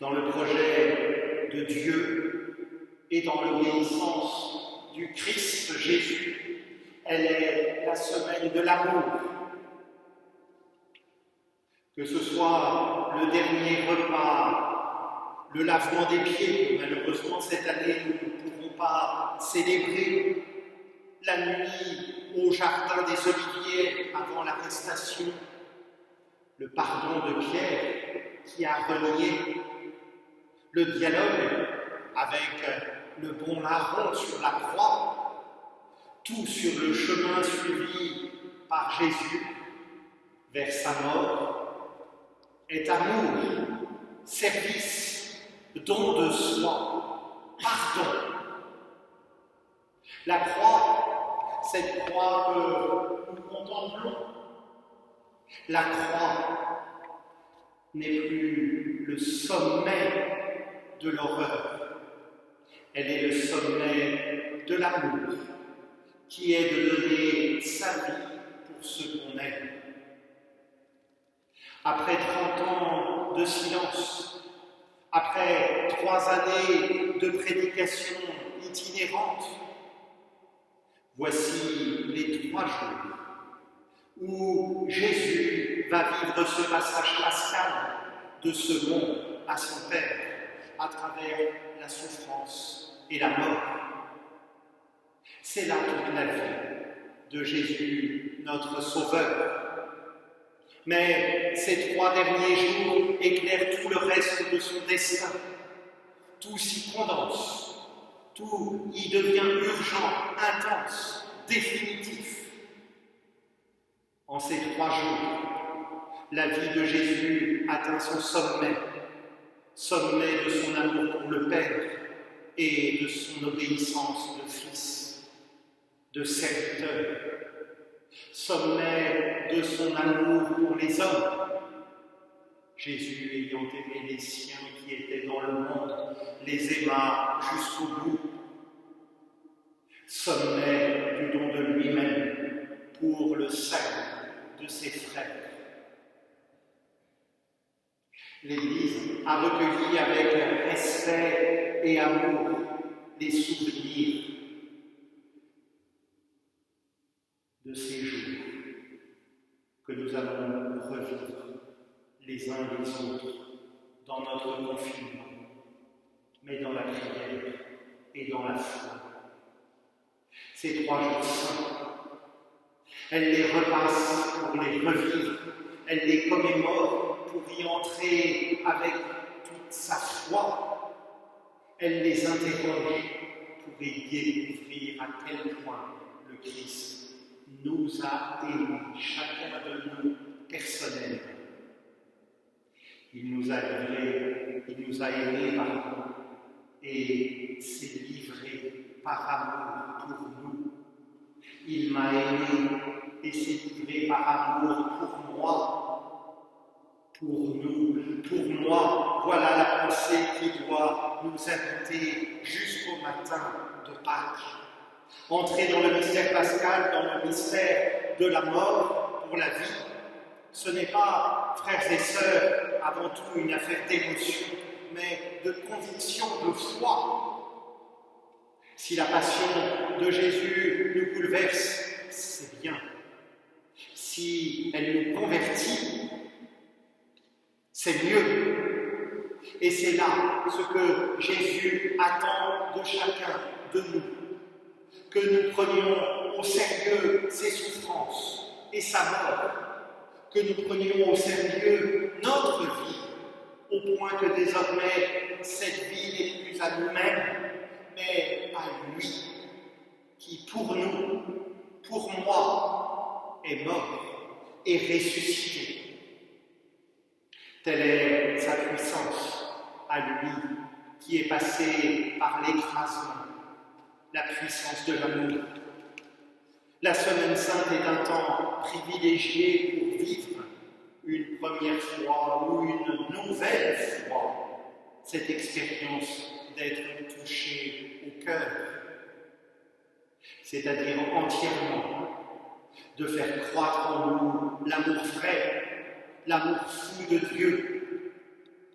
Dans le projet de Dieu et dans l'obéissance du Christ Jésus, elle est la semaine de l'amour. Que ce soit le dernier repas, le lavement des pieds, malheureusement cette année nous ne pouvons pas célébrer, la nuit au jardin des Oliviers avant l'arrestation, le pardon de Pierre qui a renié, le dialogue avec le bon marron sur la croix, tout sur le chemin suivi par Jésus vers sa mort, est amour, service, don de soi, pardon. La croix, cette croix que nous contemplons, la croix n'est plus le sommet de l'horreur, elle est le sommet de l'amour, qui est de donner sa vie pour ce qu'on aime. Après 30 ans de silence, après 3 années de prédication itinérante. Voici les 3 jours où Jésus va vivre ce passage pascal de ce monde à son Père à travers la souffrance et la mort. C'est là toute la vie de Jésus, notre Sauveur. Mais ces 3 derniers jours éclairent tout le reste de son destin. Tout s'y condense, tout y devient urgent, intense, définitif. En ces 3 jours, la vie de Jésus atteint son sommet de son amour pour le Père et de son obéissance de Fils, de serviteur, sommet de son amour pour les hommes. Jésus, ayant aimé les siens qui étaient dans le monde, les aima jusqu'au bout. Sommet du don de lui-même pour le salut de ses frères. L'Église a recueilli avec respect et amour les souvenirs de ces jours que nous allons revivre les uns les autres dans notre confinement, mais dans la prière et dans la foi. Ces 3 jours saints, elle les repasse pour les revivre, elle les commémore pour y entrer avec toute sa foi, elle les interroge pour y découvrir à quel point le Christ nous a aimés, chacun de nous personnellement. Il nous a livrés, il nous a aimés par amour et s'est livré par amour pour nous. Il m'a aimé et s'est livré par amour pour moi, pour nous, pour moi. Voilà la pensée qui doit nous habiter jusqu'au matin de Pâques. Entrer dans le mystère pascal, dans le mystère de la mort pour la vie, ce n'est pas, frères et sœurs, avant tout une affaire d'émotion, mais de conviction, de foi. Si la passion de Jésus nous bouleverse, c'est bien. Si elle nous convertit, c'est mieux. Et c'est là ce que Jésus attend de chacun de nous. Que nous prenions au sérieux ses souffrances et sa mort. Que nous prenions au sérieux notre vie, au point que désormais cette vie n'est plus à nous-mêmes, mais à lui, qui pour nous, pour moi, est mort et ressuscité. Telle est sa puissance à lui, qui est passé par l'écrasement, la puissance de l'amour. La Semaine Sainte est un temps privilégié pour vivre une première fois ou une nouvelle fois cette expérience d'être touché au cœur, c'est-à-dire entièrement de faire croître en nous l'amour vrai, l'amour fou de Dieu,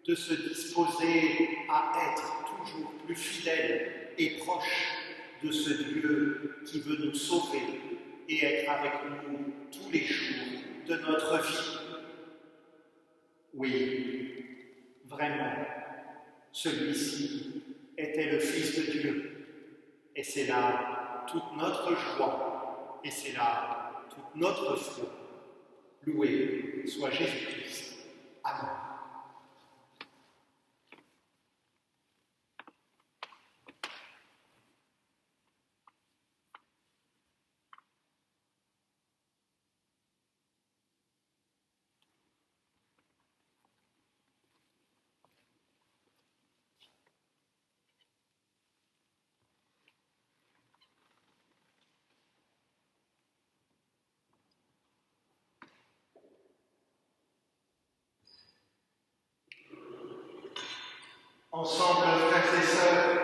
de se disposer à être toujours plus fidèle et proche de ce Dieu qui veut nous sauver et être avec nous tous les jours de notre vie. Oui, vraiment, celui-ci était le Fils de Dieu, et c'est là toute notre joie, et c'est là toute notre foi. Loué soit Jésus-Christ. Amen. Ensemble, frères et sœurs,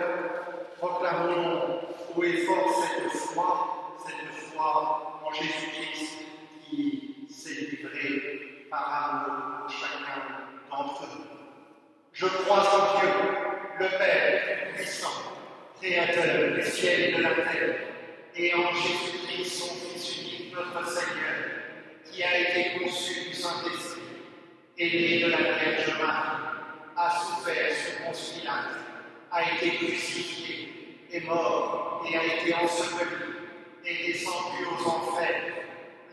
proclamons haut et fort cette foi en Jésus-Christ qui s'est livré par amour pour chacun d'entre nous. Je crois en Dieu, le Père puissant, Créateur du ciel et de la terre, et en Jésus-Christ, son Fils unique, notre Seigneur, qui a été conçu du Saint-Esprit, est né de la Vierge Marie, a souffert sous Ponce Pilate, a été crucifié, est mort et a été enseveli, est descendu aux enfers,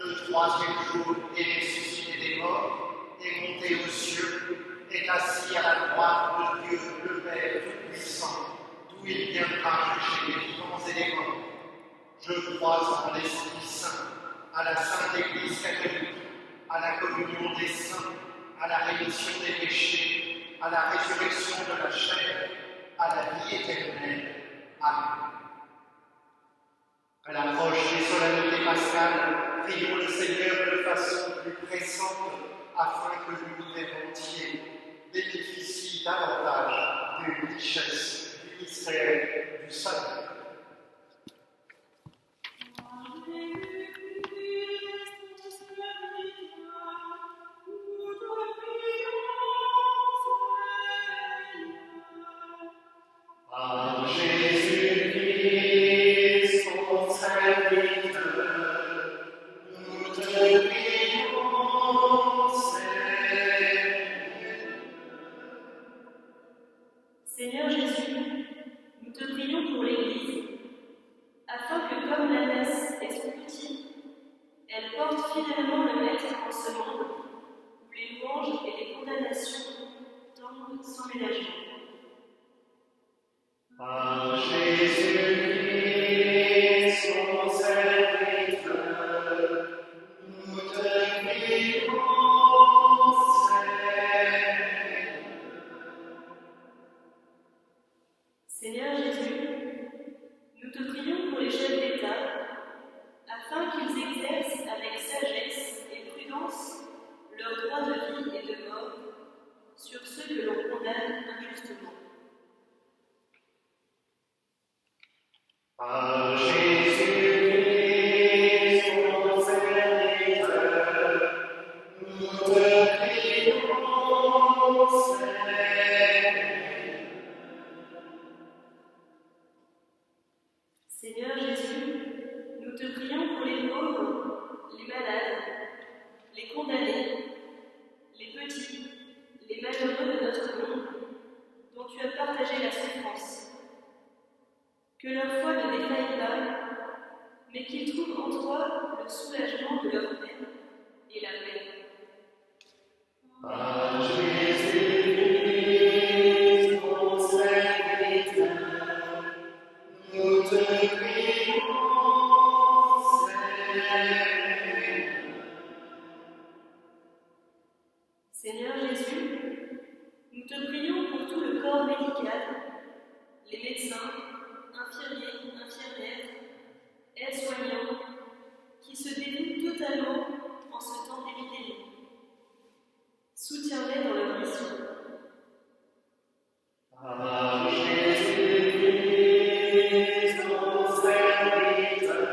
le troisième jour est ressuscité des morts, est monté aux cieux, est assis à la droite de Dieu, le Père Tout-Puissant, d'où il viendra juger les vivants et les morts. Je crois en l'Esprit Saint, à la Sainte Église catholique, à la communion des saints, à la rémission des péchés, à la résurrection de la chair, à la vie éternelle. Amen. À l'approche des solennités pascales, prions le Seigneur de façon plus pressante, afin que l'univers entier bénéficie davantage des richesses du mystère du salut. Par Jésus-Christ, ton serviteur, nous te prions, Seigneur Jésus, nous te prions pour l'Église, afin que comme la messe est son outil, elle porte fidèlement le maître en ce monde, où les louanges et les condamnations tombent sans ménagement. Par Jésus-Christ, son serviteur, nous te prions, Seigneur Jésus, nous te prions pour les chefs d'État, afin qu'ils exercent avec sagesse et prudence leur droit de vie et de mort sur ceux que l'on condamne injustement. Par Jésus-Christ, son serviteur, nous te prions, Seigneur Jésus, nous te prions pour les pauvres, les malades, les condamnés, les petits, les malheureux de notre monde, dont tu as partagé la souffrance. Que leur foi ne défaille pas, mais qu'ils trouvent en toi le soulagement de leur peine et la paix. Par Jésus-Christ, ton serviteur, nous te prions, Seigneur Jésus, nous te prions pour tout le corps médical, les médecins, infirmiers, infirmières, aides-soignants, qui se dévouent totalement en ce temps d'épidémie. Soutiens-les dans leur mission. Par Jésus-Christ, ton serviteur,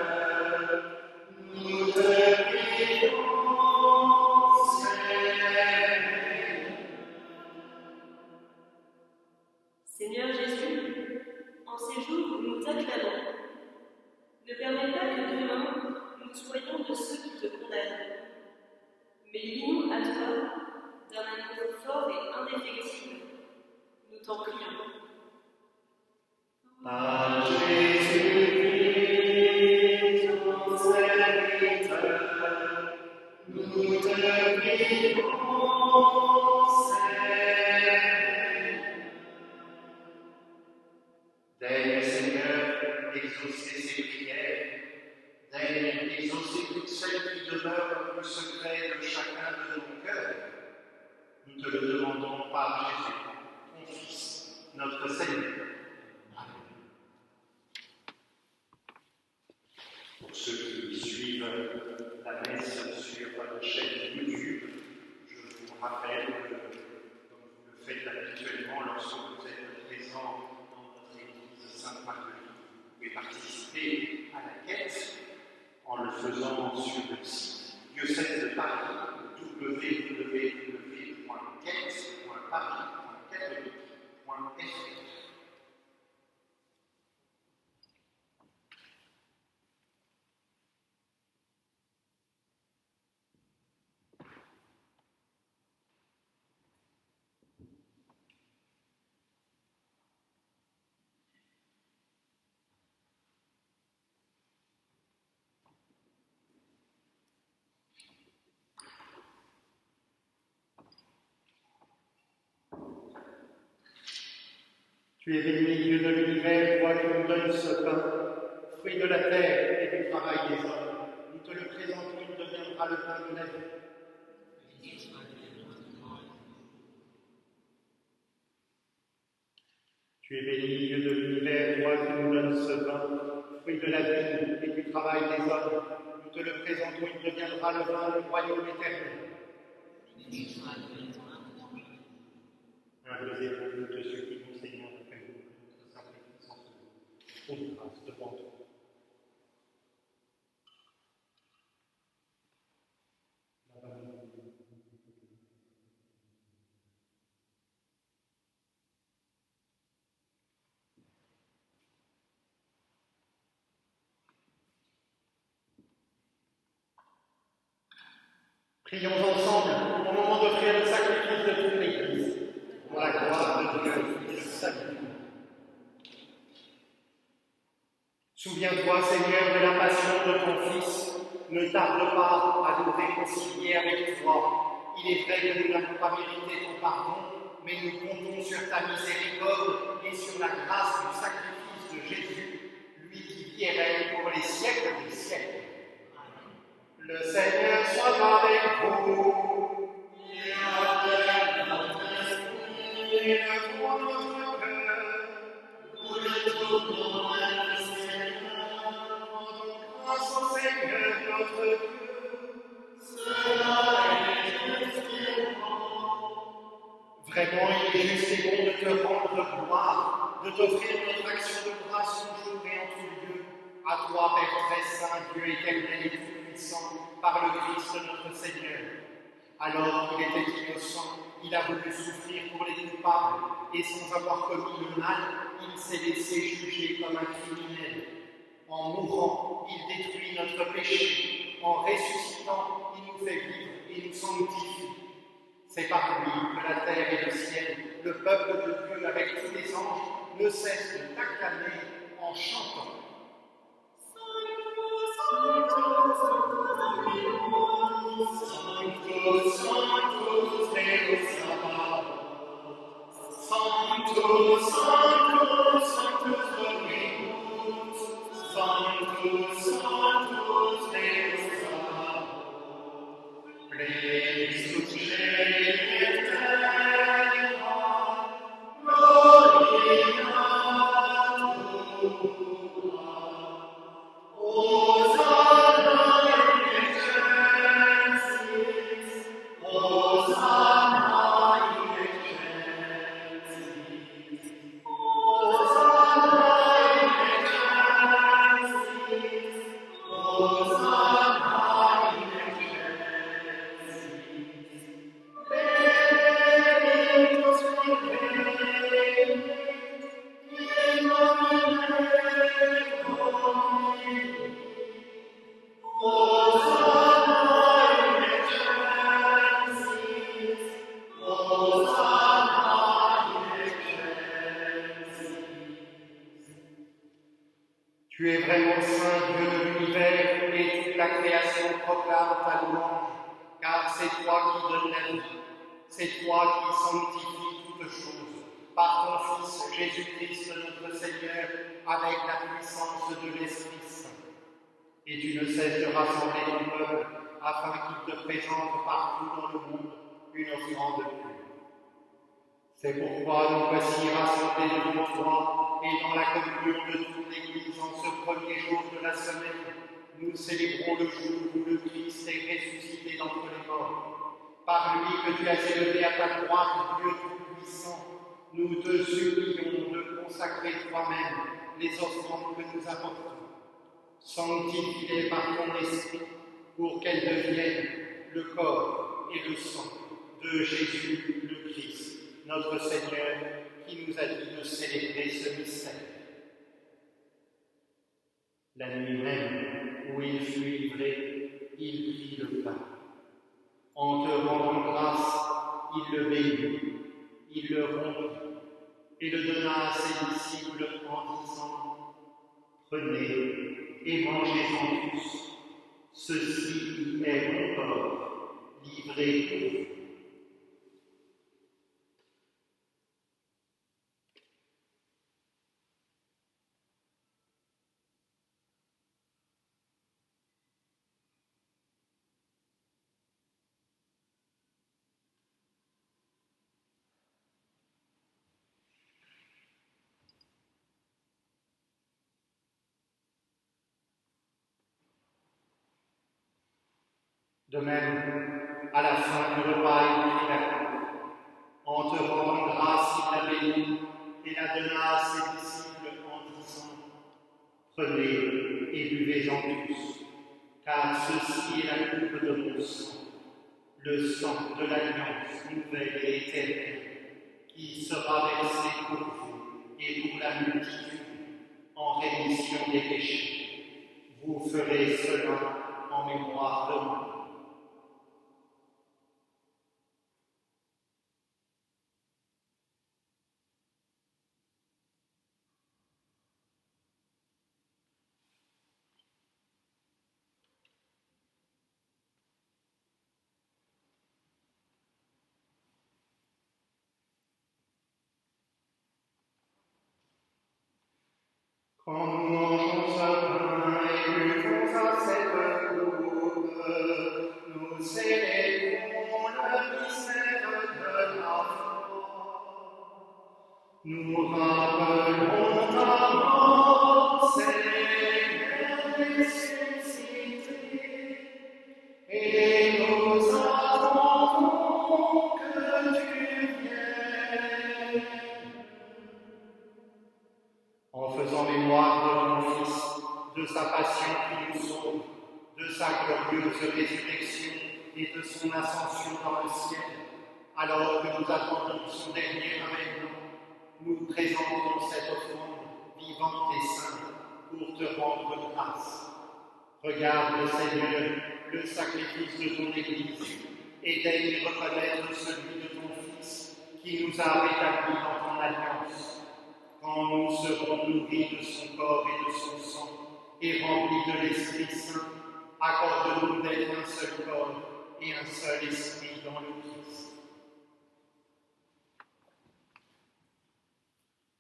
nous te prions, Seigneur Jésus, en ces jours où nous t'acclamons, ne permets pas que demain nous soyons de ceux qui te condamnent, mais lie-nous à toi d'un amour fort et indéfectible. Nous t'en prions. Par Jésus-Christ, ton serviteur, nous te prions, Daigne, Seigneur, exaucer ces prières, daigne exaucer toutes celles qui demeurent dans le secret de chacun de nos cœurs. Nous te le demandons par Jésus, ton Fils, notre Seigneur. Amen. Pour ceux qui suivent la messe sur la chaîne YouTube, je vous rappelle que, comme vous le faites habituellement lorsque vous êtes présent dans notre Église Sainte-Marguerite, vous pouvez participer à la quête en le faisant sur le site Diocèse de Paris, www.quête.paris.catholique.fr. Tu es béni, Dieu de l'univers, toi qui nous donnes ce pain, fruit de la terre et du travail des hommes. Nous te le présentons, il deviendra le pain de la vie. Tu es béni, Dieu de l'univers, toi qui nous donnes ce pain, fruit de la vie et du travail des hommes. Nous te le présentons, il deviendra le vin du royaume éternel. Humbles et pauvres, nous te supplions, Seigneur, de faire notre sacrifice en ce moment. Trouve grâce devant toi. Prions ensemble au moment d'offrir le sacrifice de toute l'Église, pour la gloire de Dieu et le salut. Souviens-toi, Seigneur, de la passion de ton Fils. Ne tarde pas à nous réconcilier avec toi. Il est vrai que nous n'avons pas mérité ton pardon, mais nous comptons sur ta miséricorde et sur la grâce du sacrifice de Jésus, lui qui vit et règne pour les siècles des siècles. Le Seigneur soit avec vous. Et avec notre esprit. Et pour notre cœur. Nous le tournons vers le Seigneur. Rendons grâce au Seigneur notre Dieu. Cela est juste et bon. Vraiment, il est juste et bon de te rendre gloire, de t'offrir notre action de grâce toujours et en tout lieu. À toi, Père très saint, Dieu éternel et tout-puissant, par le Christ notre Seigneur. Alors qu'il était innocent, il a voulu souffrir pour les coupables, et sans avoir commis le mal, il s'est laissé juger comme un criminel. En mourant, il détruit notre péché. En ressuscitant, il nous fait vivre et nous sanctifie. C'est par lui que la terre et le ciel, le peuple de Dieu avec tous les anges, ne cessent de t'acclamer en chantant. Sanctus, Sanctus, Deus Sabaoth. Sanctus, Sanctus, Sanctus Dominus. Sanctus, Sanctus, Deus Sabaoth. Plenius Celi et terra, gloria tua. Hosanna in excelsis, Hosanna in excelsis, Hosanna in excelsis, Hosanna in excelsis. Benedictus Domini, in nomine Domini. Tu es vraiment saint, Dieu de l'univers, et toute la création proclame ta louange, car c'est toi qui donnes la vie, c'est toi qui sanctifies toutes choses, par ton Fils Jésus-Christ notre Seigneur, avec la puissance de l'Esprit Saint. Et tu ne cesses de rassembler ton peuple, afin qu'il te présente partout dans le monde une offrande pure. C'est pourquoi nous voici rassemblés devant toi, et dans la communion de toute l'Église en ce premier jour de la semaine, nous célébrons le jour où le Christ est ressuscité d'entre les morts. Par lui que tu as élevé à ta droite, Dieu tout-puissant, nous te supplions de consacrer toi-même les offrandes que nous apportons. Sanctifie-les par ton esprit, pour qu'elles deviennent le corps et le sang de Jésus le Christ, notre Seigneur, qui nous a dit de célébrer ce mystère. La nuit même où il fut livré, il prit le pain. En te rendant grâce, il le bénit, il le rompit et le donna à ses disciples en disant : Prenez et mangez-en tous. Ceci est mon corps, livré pour vous. De même, à la fin du repas, il prit la coupe. En te rendant grâce, il la bénit et la donna à ses disciples en disant: Prenez et buvez-en tous, car ceci est la coupe de mon sang, le sang de l'alliance nouvelle et éternelle, qui sera versé pour vous et pour la multitude en rémission des péchés. Vous ferez cela en mémoire de moi. Quand nous mangeons ce pain et buvons à cette coupe, nous célébrons le mystère de la foi. Nous rappelons ta mort, Seigneur ressuscité, et nous attendons que tu viennes. En faisant mémoire de ton Fils, de sa passion qui nous sauve, de sa glorieuse résurrection et de son ascension dans le ciel, alors que nous attendons son dernier avènement, nous présentons cette offrande vivante et sainte pour te rendre grâce. Regarde, Seigneur, le sacrifice de ton Église et daigne reconnaître celui de ton Fils qui nous a rétablis dans ton alliance. Quand nous serons nourris de son corps et de son sang, et remplis de l'Esprit Saint, accorde-nous d'être un seul corps et un seul esprit dans le Christ.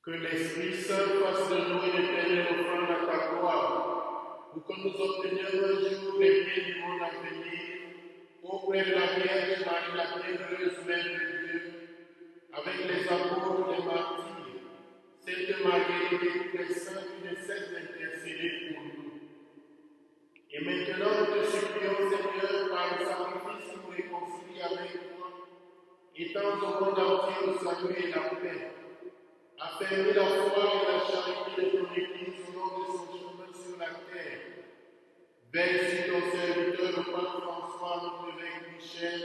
Que l'Esprit Saint fasse de nous une éternelle offrande à ta gloire, pour que nous obtenions un jour les biens du monde à venir, auprès de la Vierge Marie, la bienheureuse Mère de Dieu, avec les apôtres, les martyrs, Sainte Marguerite et tous les saints qui ne cessent d'intercéder pour nous. Et maintenant, nous te supplions, Seigneur, par le sacrifice qui nous réconcilie avec toi, étends au monde entier le salut et la paix. Affermis la foi et la charité de ton Église au long de son chemin sur la terre. Veille sur ton serviteur, le pape François, notre évêque Michel,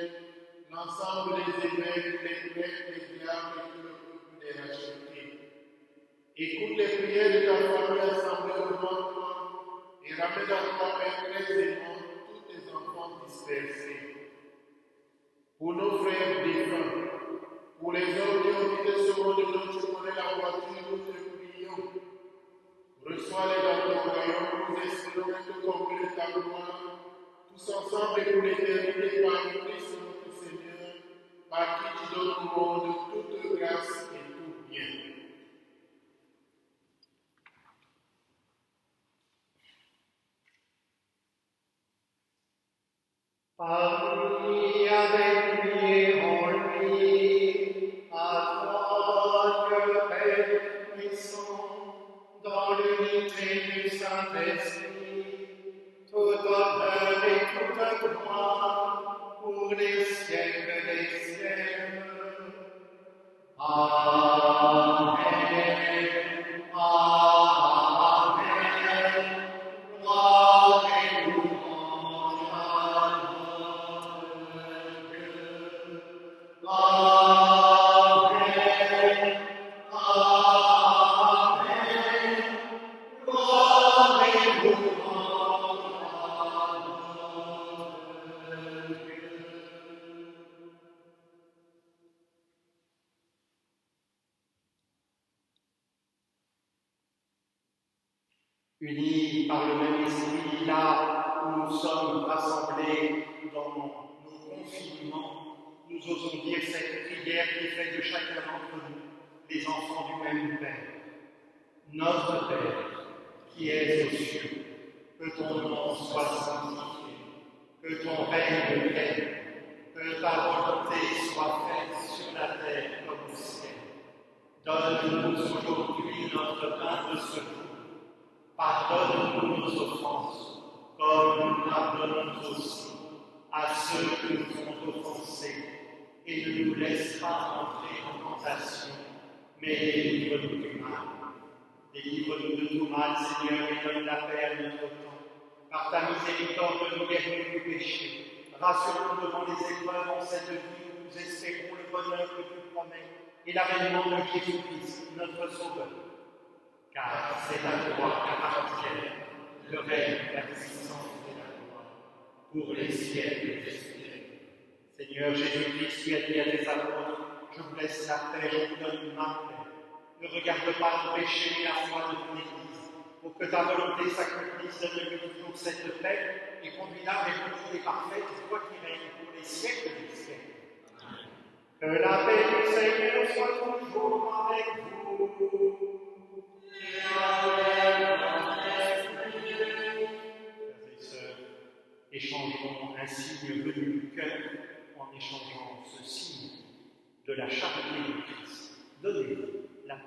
l'ensemble des évêques, les prêtres, les diacres et tout le peuple des rachetés. Écoute les prières de ta famille assemblée devant toi et ramène à toi, Père très aimant, tous tes enfants dispersés. Pour nos frères défunts, pour les hommes qui ont quitté ce monde dont tu connais la voiture, nous te prions. Reçois-les dans ton royaume, nous espérons être comblés de ta gloire, tous ensemble et pour l'éternité par Christ notre Seigneur, par qui tu donnes au monde toute grâce et tout bien. Par lui, avec lui et en lui, à toi, Dieu Père puissant, dans l'unité du Saint-Esprit, tout honneur et toute gloire pour les siècles des siècles. Amen. Amen. Gloire et louange à notre Dieu. Amen. Amen. Gloire et louange à notre Dieu. Unis par le même esprit, là où nous sommes rassemblés dans nos confinements, nous osons dire cette prière qui fait de chacun d'entre nous les enfants du même Père. Notre Père, qui es aux cieux, que ton nom soit sanctifié, que ton règne vienne, que ta volonté soit faite sur la terre comme au ciel. Donne-nous aujourd'hui notre pain de ce jour. Pardonne-nous nos offenses, comme nous pardonnons aussi à à ceux qui nous ont offensés, et ne nous laisse pas entrer en tentation, mais délivre-nous du mal. Délivre-nous de tout mal, Seigneur, et donne la paix à notre temps. Par ta miséricorde, nous guéris du péché. Rassure-nous devant les épreuves en cette vie où nous espérons le bonheur que tu promets et l'avènement de Jésus-Christ, notre Sauveur. Car c'est à toi qu'appartient le règne, la puissance et la gloire, pour les siècles des siècles. Seigneur Jésus-Christ, tu as dit à tes apôtres, je vous laisse la paix, je vous donne ma paix. Ne regarde pas ton péché mais la foi de ton Église, pour que ta volonté s'accomplisse, donne-lui toujours cette paix et conduis-la vers l'unité parfaite, toi qui règnes pour les siècles des siècles. Que la paix du Seigneur soit toujours avec vous. Frères et sœurs, échangeons un signe venu du cœur en échangeant ce signe de la charité de Christ. Donnez-vous la paix.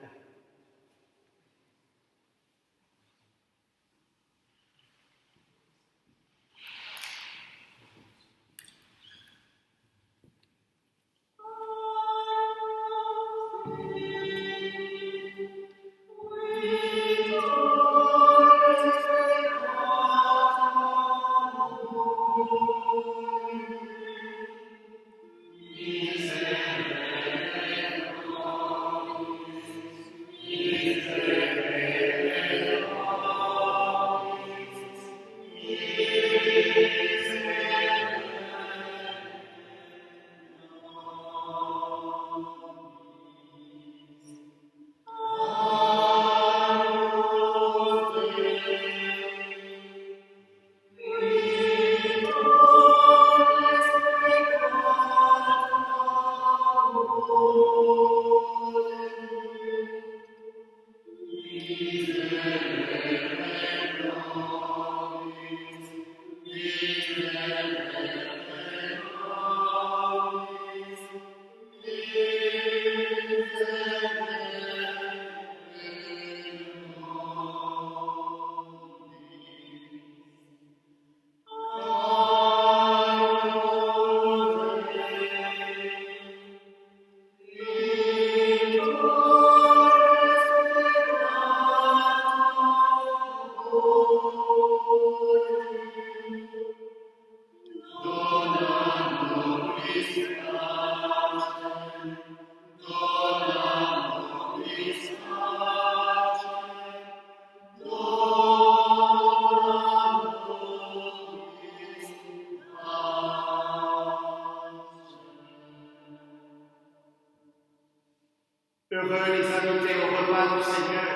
Heureux les invités au repas du Seigneur,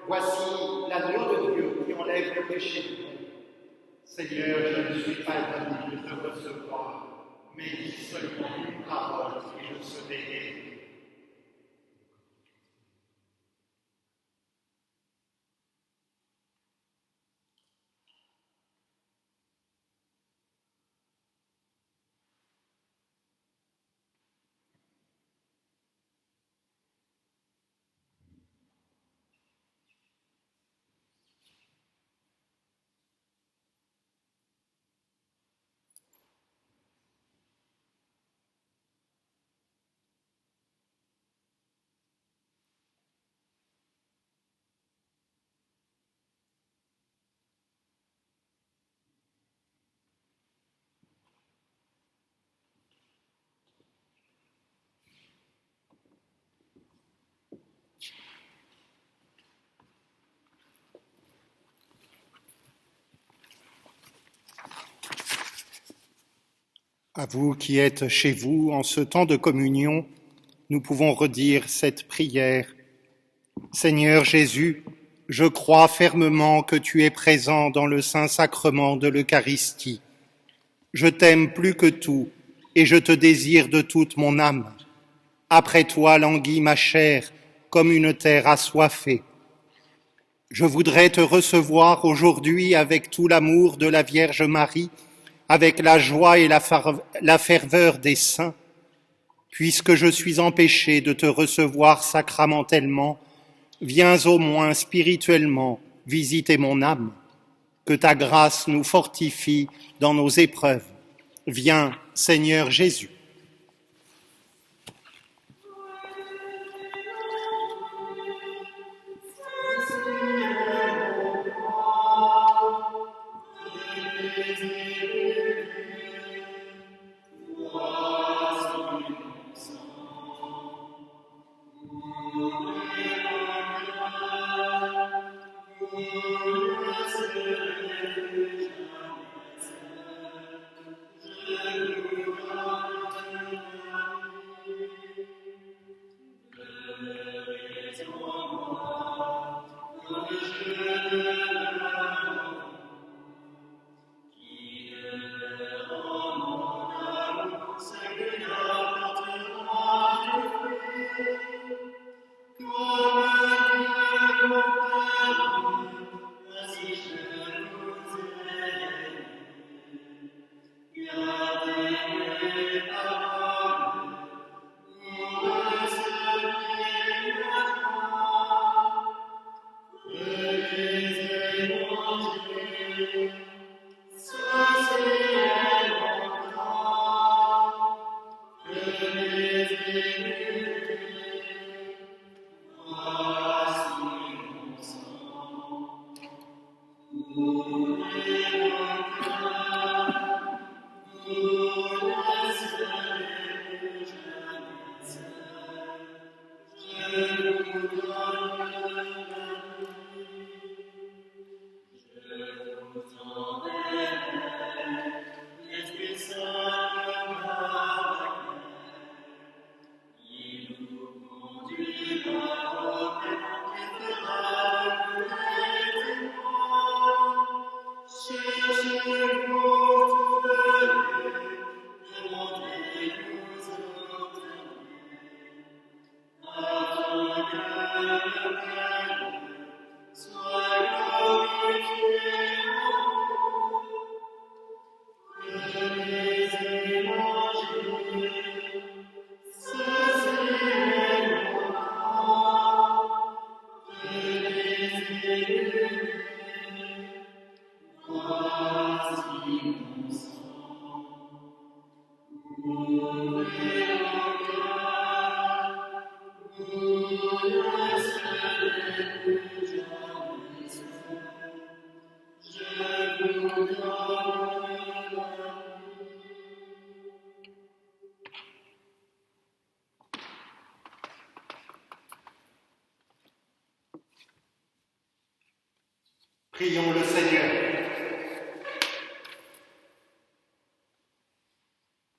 voici l'agneau de Dieu qui enlève le péché du monde. Seigneur, je ne suis pas digne de te recevoir, mais dis seulement une parole et je serai guéri. À vous qui êtes chez vous en ce temps de communion, nous pouvons redire cette prière. Seigneur Jésus, je crois fermement que tu es présent dans le Saint-Sacrement de l'Eucharistie. Je t'aime plus que tout et je te désire de toute mon âme. Après toi languit ma chair comme une terre assoiffée. Je voudrais te recevoir aujourd'hui avec tout l'amour de la Vierge Marie, avec la joie et la ferveur des saints, puisque je suis empêché de te recevoir sacramentellement, viens au moins spirituellement visiter mon âme, que ta grâce nous fortifie dans nos épreuves. Viens, Seigneur Jésus. Prions le Seigneur.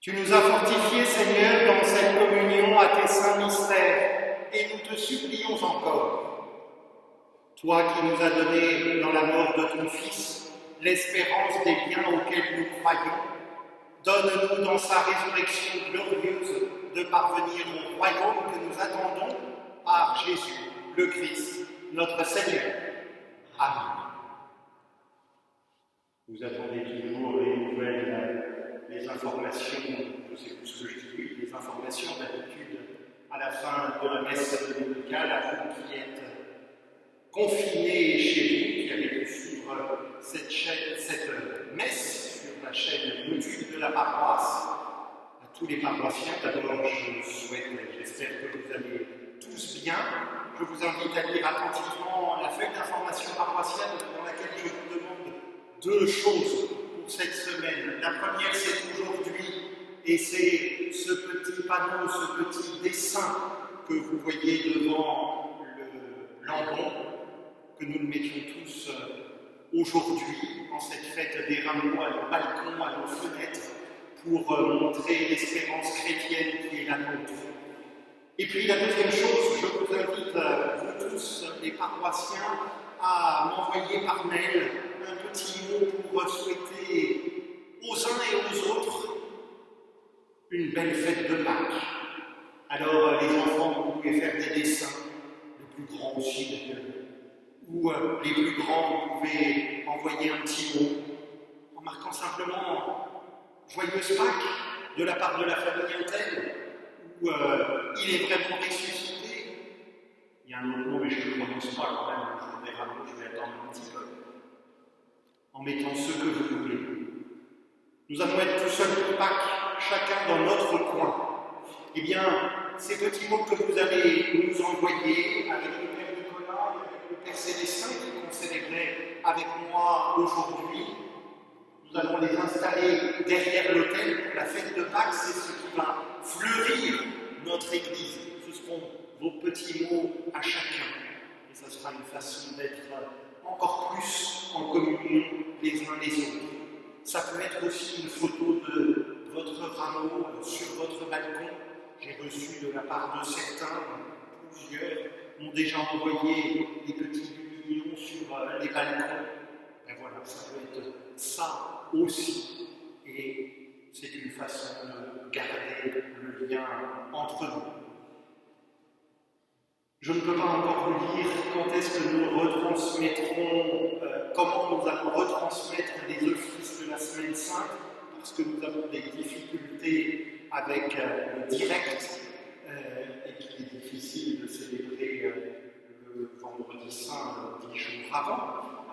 Tu nous as fortifiés, Seigneur, dans cette communion à tes saints mystères, et nous te supplions encore. Toi qui nous as donné dans la mort de ton Fils l'espérance des biens auxquels nous croyons, donne-nous dans sa résurrection glorieuse de parvenir au royaume que nous attendons par Jésus, le Christ, notre Seigneur. Amen. Vous attendez toujours les nouvelles, les informations, je sais plus ce que je dis, les informations d'habitude à la fin de la messe dominicale, à vous qui êtes confinés chez vous, qui avez pu suivre cette messe sur la chaîne YouTube de la paroisse. À tous les paroissiens, d'abord je souhaite, j'espère que vous allez tous bien. Je vous invite à lire attentivement la feuille d'information paroissiale dans laquelle je vous demande deux choses pour cette semaine. La première, c'est aujourd'hui, et c'est ce petit panneau, ce petit dessin que vous voyez devant le lambon, que nous le mettions tous aujourd'hui, en cette fête des rameaux, à nos balcons, à nos fenêtres, pour montrer l'espérance chrétienne qui est la nôtre. Et puis la deuxième chose, je vous invite, vous tous les paroissiens, à m'envoyer par mail un petit mot pour souhaiter aux uns et aux autres une belle fête de Pâques. Alors les enfants, vous pouvez faire des dessins, les plus grands aussi d'ailleurs, ou les plus grands, vous pouvez envoyer un petit mot en marquant simplement « Joyeuse Pâques » de la part de la famille Intel, ou il est vraiment ressuscité. Il y a un autre mot, mais je ne le prononce pas quand même, le jour des rameaux, je vais attendre un petit peu. En mettant ce que vous voulez. Nous allons être tout seuls pour Pâques, chacun dans notre coin. Eh bien, ces petits mots que vous allez nous envoyer avec le Père Nicolas et avec le Père Célestin qui vont célébrer avec moi aujourd'hui, nous allons les installer derrière l'autel pour la fête de Pâques. C'est ce qui va fleurir notre Église. Ce seront vos petits mots à chacun. Et ça sera une façon d'être encore plus en communion les uns les autres. Ça peut être aussi une photo de votre rameau sur votre balcon. J'ai reçu de la part de certains, plusieurs m'ont déjà envoyé des petits lumignons sur les balcons. Et voilà, ça peut être ça aussi. Et c'est une façon de garder le lien entre nous. Je ne peux pas encore vous dire quand est-ce que nous retransmettrons, comment nous allons retransmettre les offices de la Semaine Sainte, parce que nous avons des difficultés avec le direct, et qu'il est difficile de célébrer le vendredi saint 10 jours avant,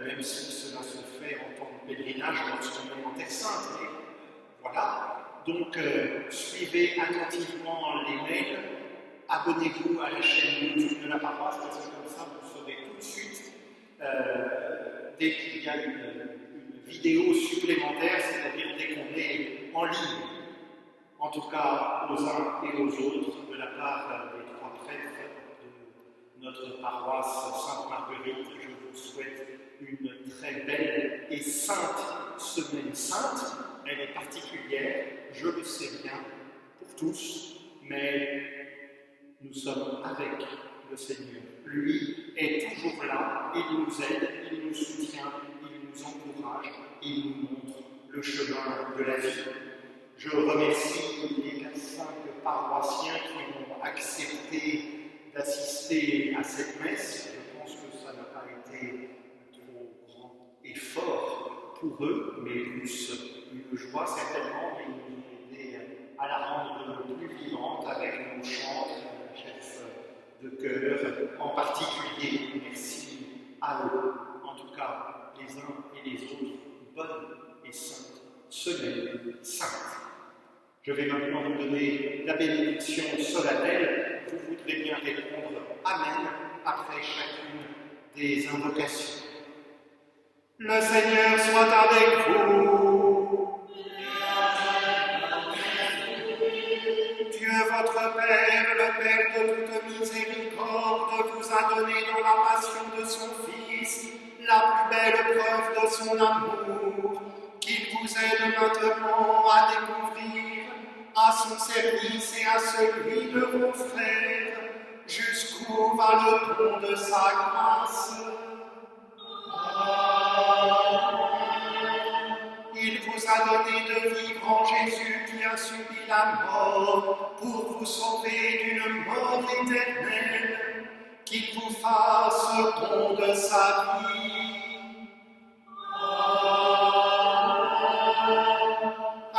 même si cela se fait en tant que pèlerinage lorsqu'on est en Terre Sainte. Et voilà, donc suivez attentivement les mails. Abonnez-vous à la chaîne YouTube de la paroisse, parce que comme ça, vous saurez tout de suite, dès qu'il y a une vidéo supplémentaire, c'est-à-dire dès qu'on est en ligne. En tout cas, aux uns et aux autres, de la part des trois prêtres de notre paroisse Sainte-Marguerite, je vous souhaite une très belle et sainte semaine sainte. Elle est particulière, je le sais bien, pour tous, mais nous sommes avec le Seigneur. Lui est toujours là, il nous aide, il nous soutient, il nous encourage, il nous montre le chemin de la vie. Je remercie les 5 paroissiens qui ont accepté d'assister à cette messe. Je pense que ça n'a pas été un trop grand effort pour eux, mais plus une joie certainement, et ils nous ont aidé à la rendre plus vivante avec nos chants, chefs de chœur en particulier. Merci à eux. En tout cas, les uns et les autres, bonne et sainte semaine sainte. Je vais maintenant vous donner la bénédiction solennelle. Vous voudrez bien répondre Amen après chacune des invocations. Le Seigneur soit avec vous. Dieu votre Père, le Père de toute miséricorde, vous a donné dans la passion de son Fils la plus belle preuve de son amour, qu'il vous aide maintenant à découvrir à son service et à celui de vos frères, jusqu'où va le don de sa grâce. Il vous a donné de vivre en Jésus qui a subi la mort pour vous sauver d'une mort éternelle, qu'il vous fasse don de sa vie.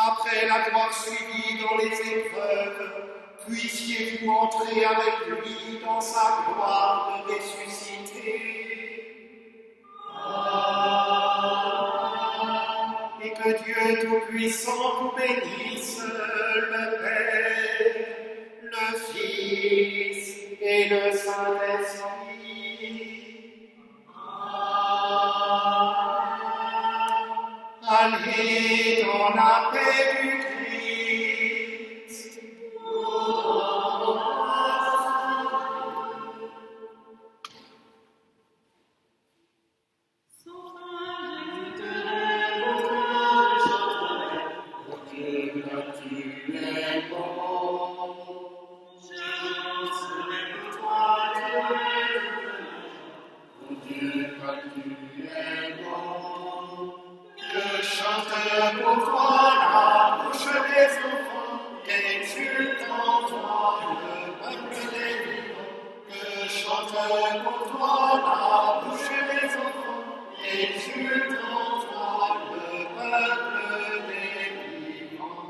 Après l'avoir suivi dans les épreuves, puissiez-vous entrer avec lui dans sa gloire de ressuscité. Et que Dieu Tout-Puissant vous bénisse, le Père, le Fils et le Saint-Esprit. Allez dans la paix du Christ. Pour toi la bouche des enfants, exultant toi le peuple des vivants. Que chante pour toi la bouche des enfants, exultant toi le peuple des vivants.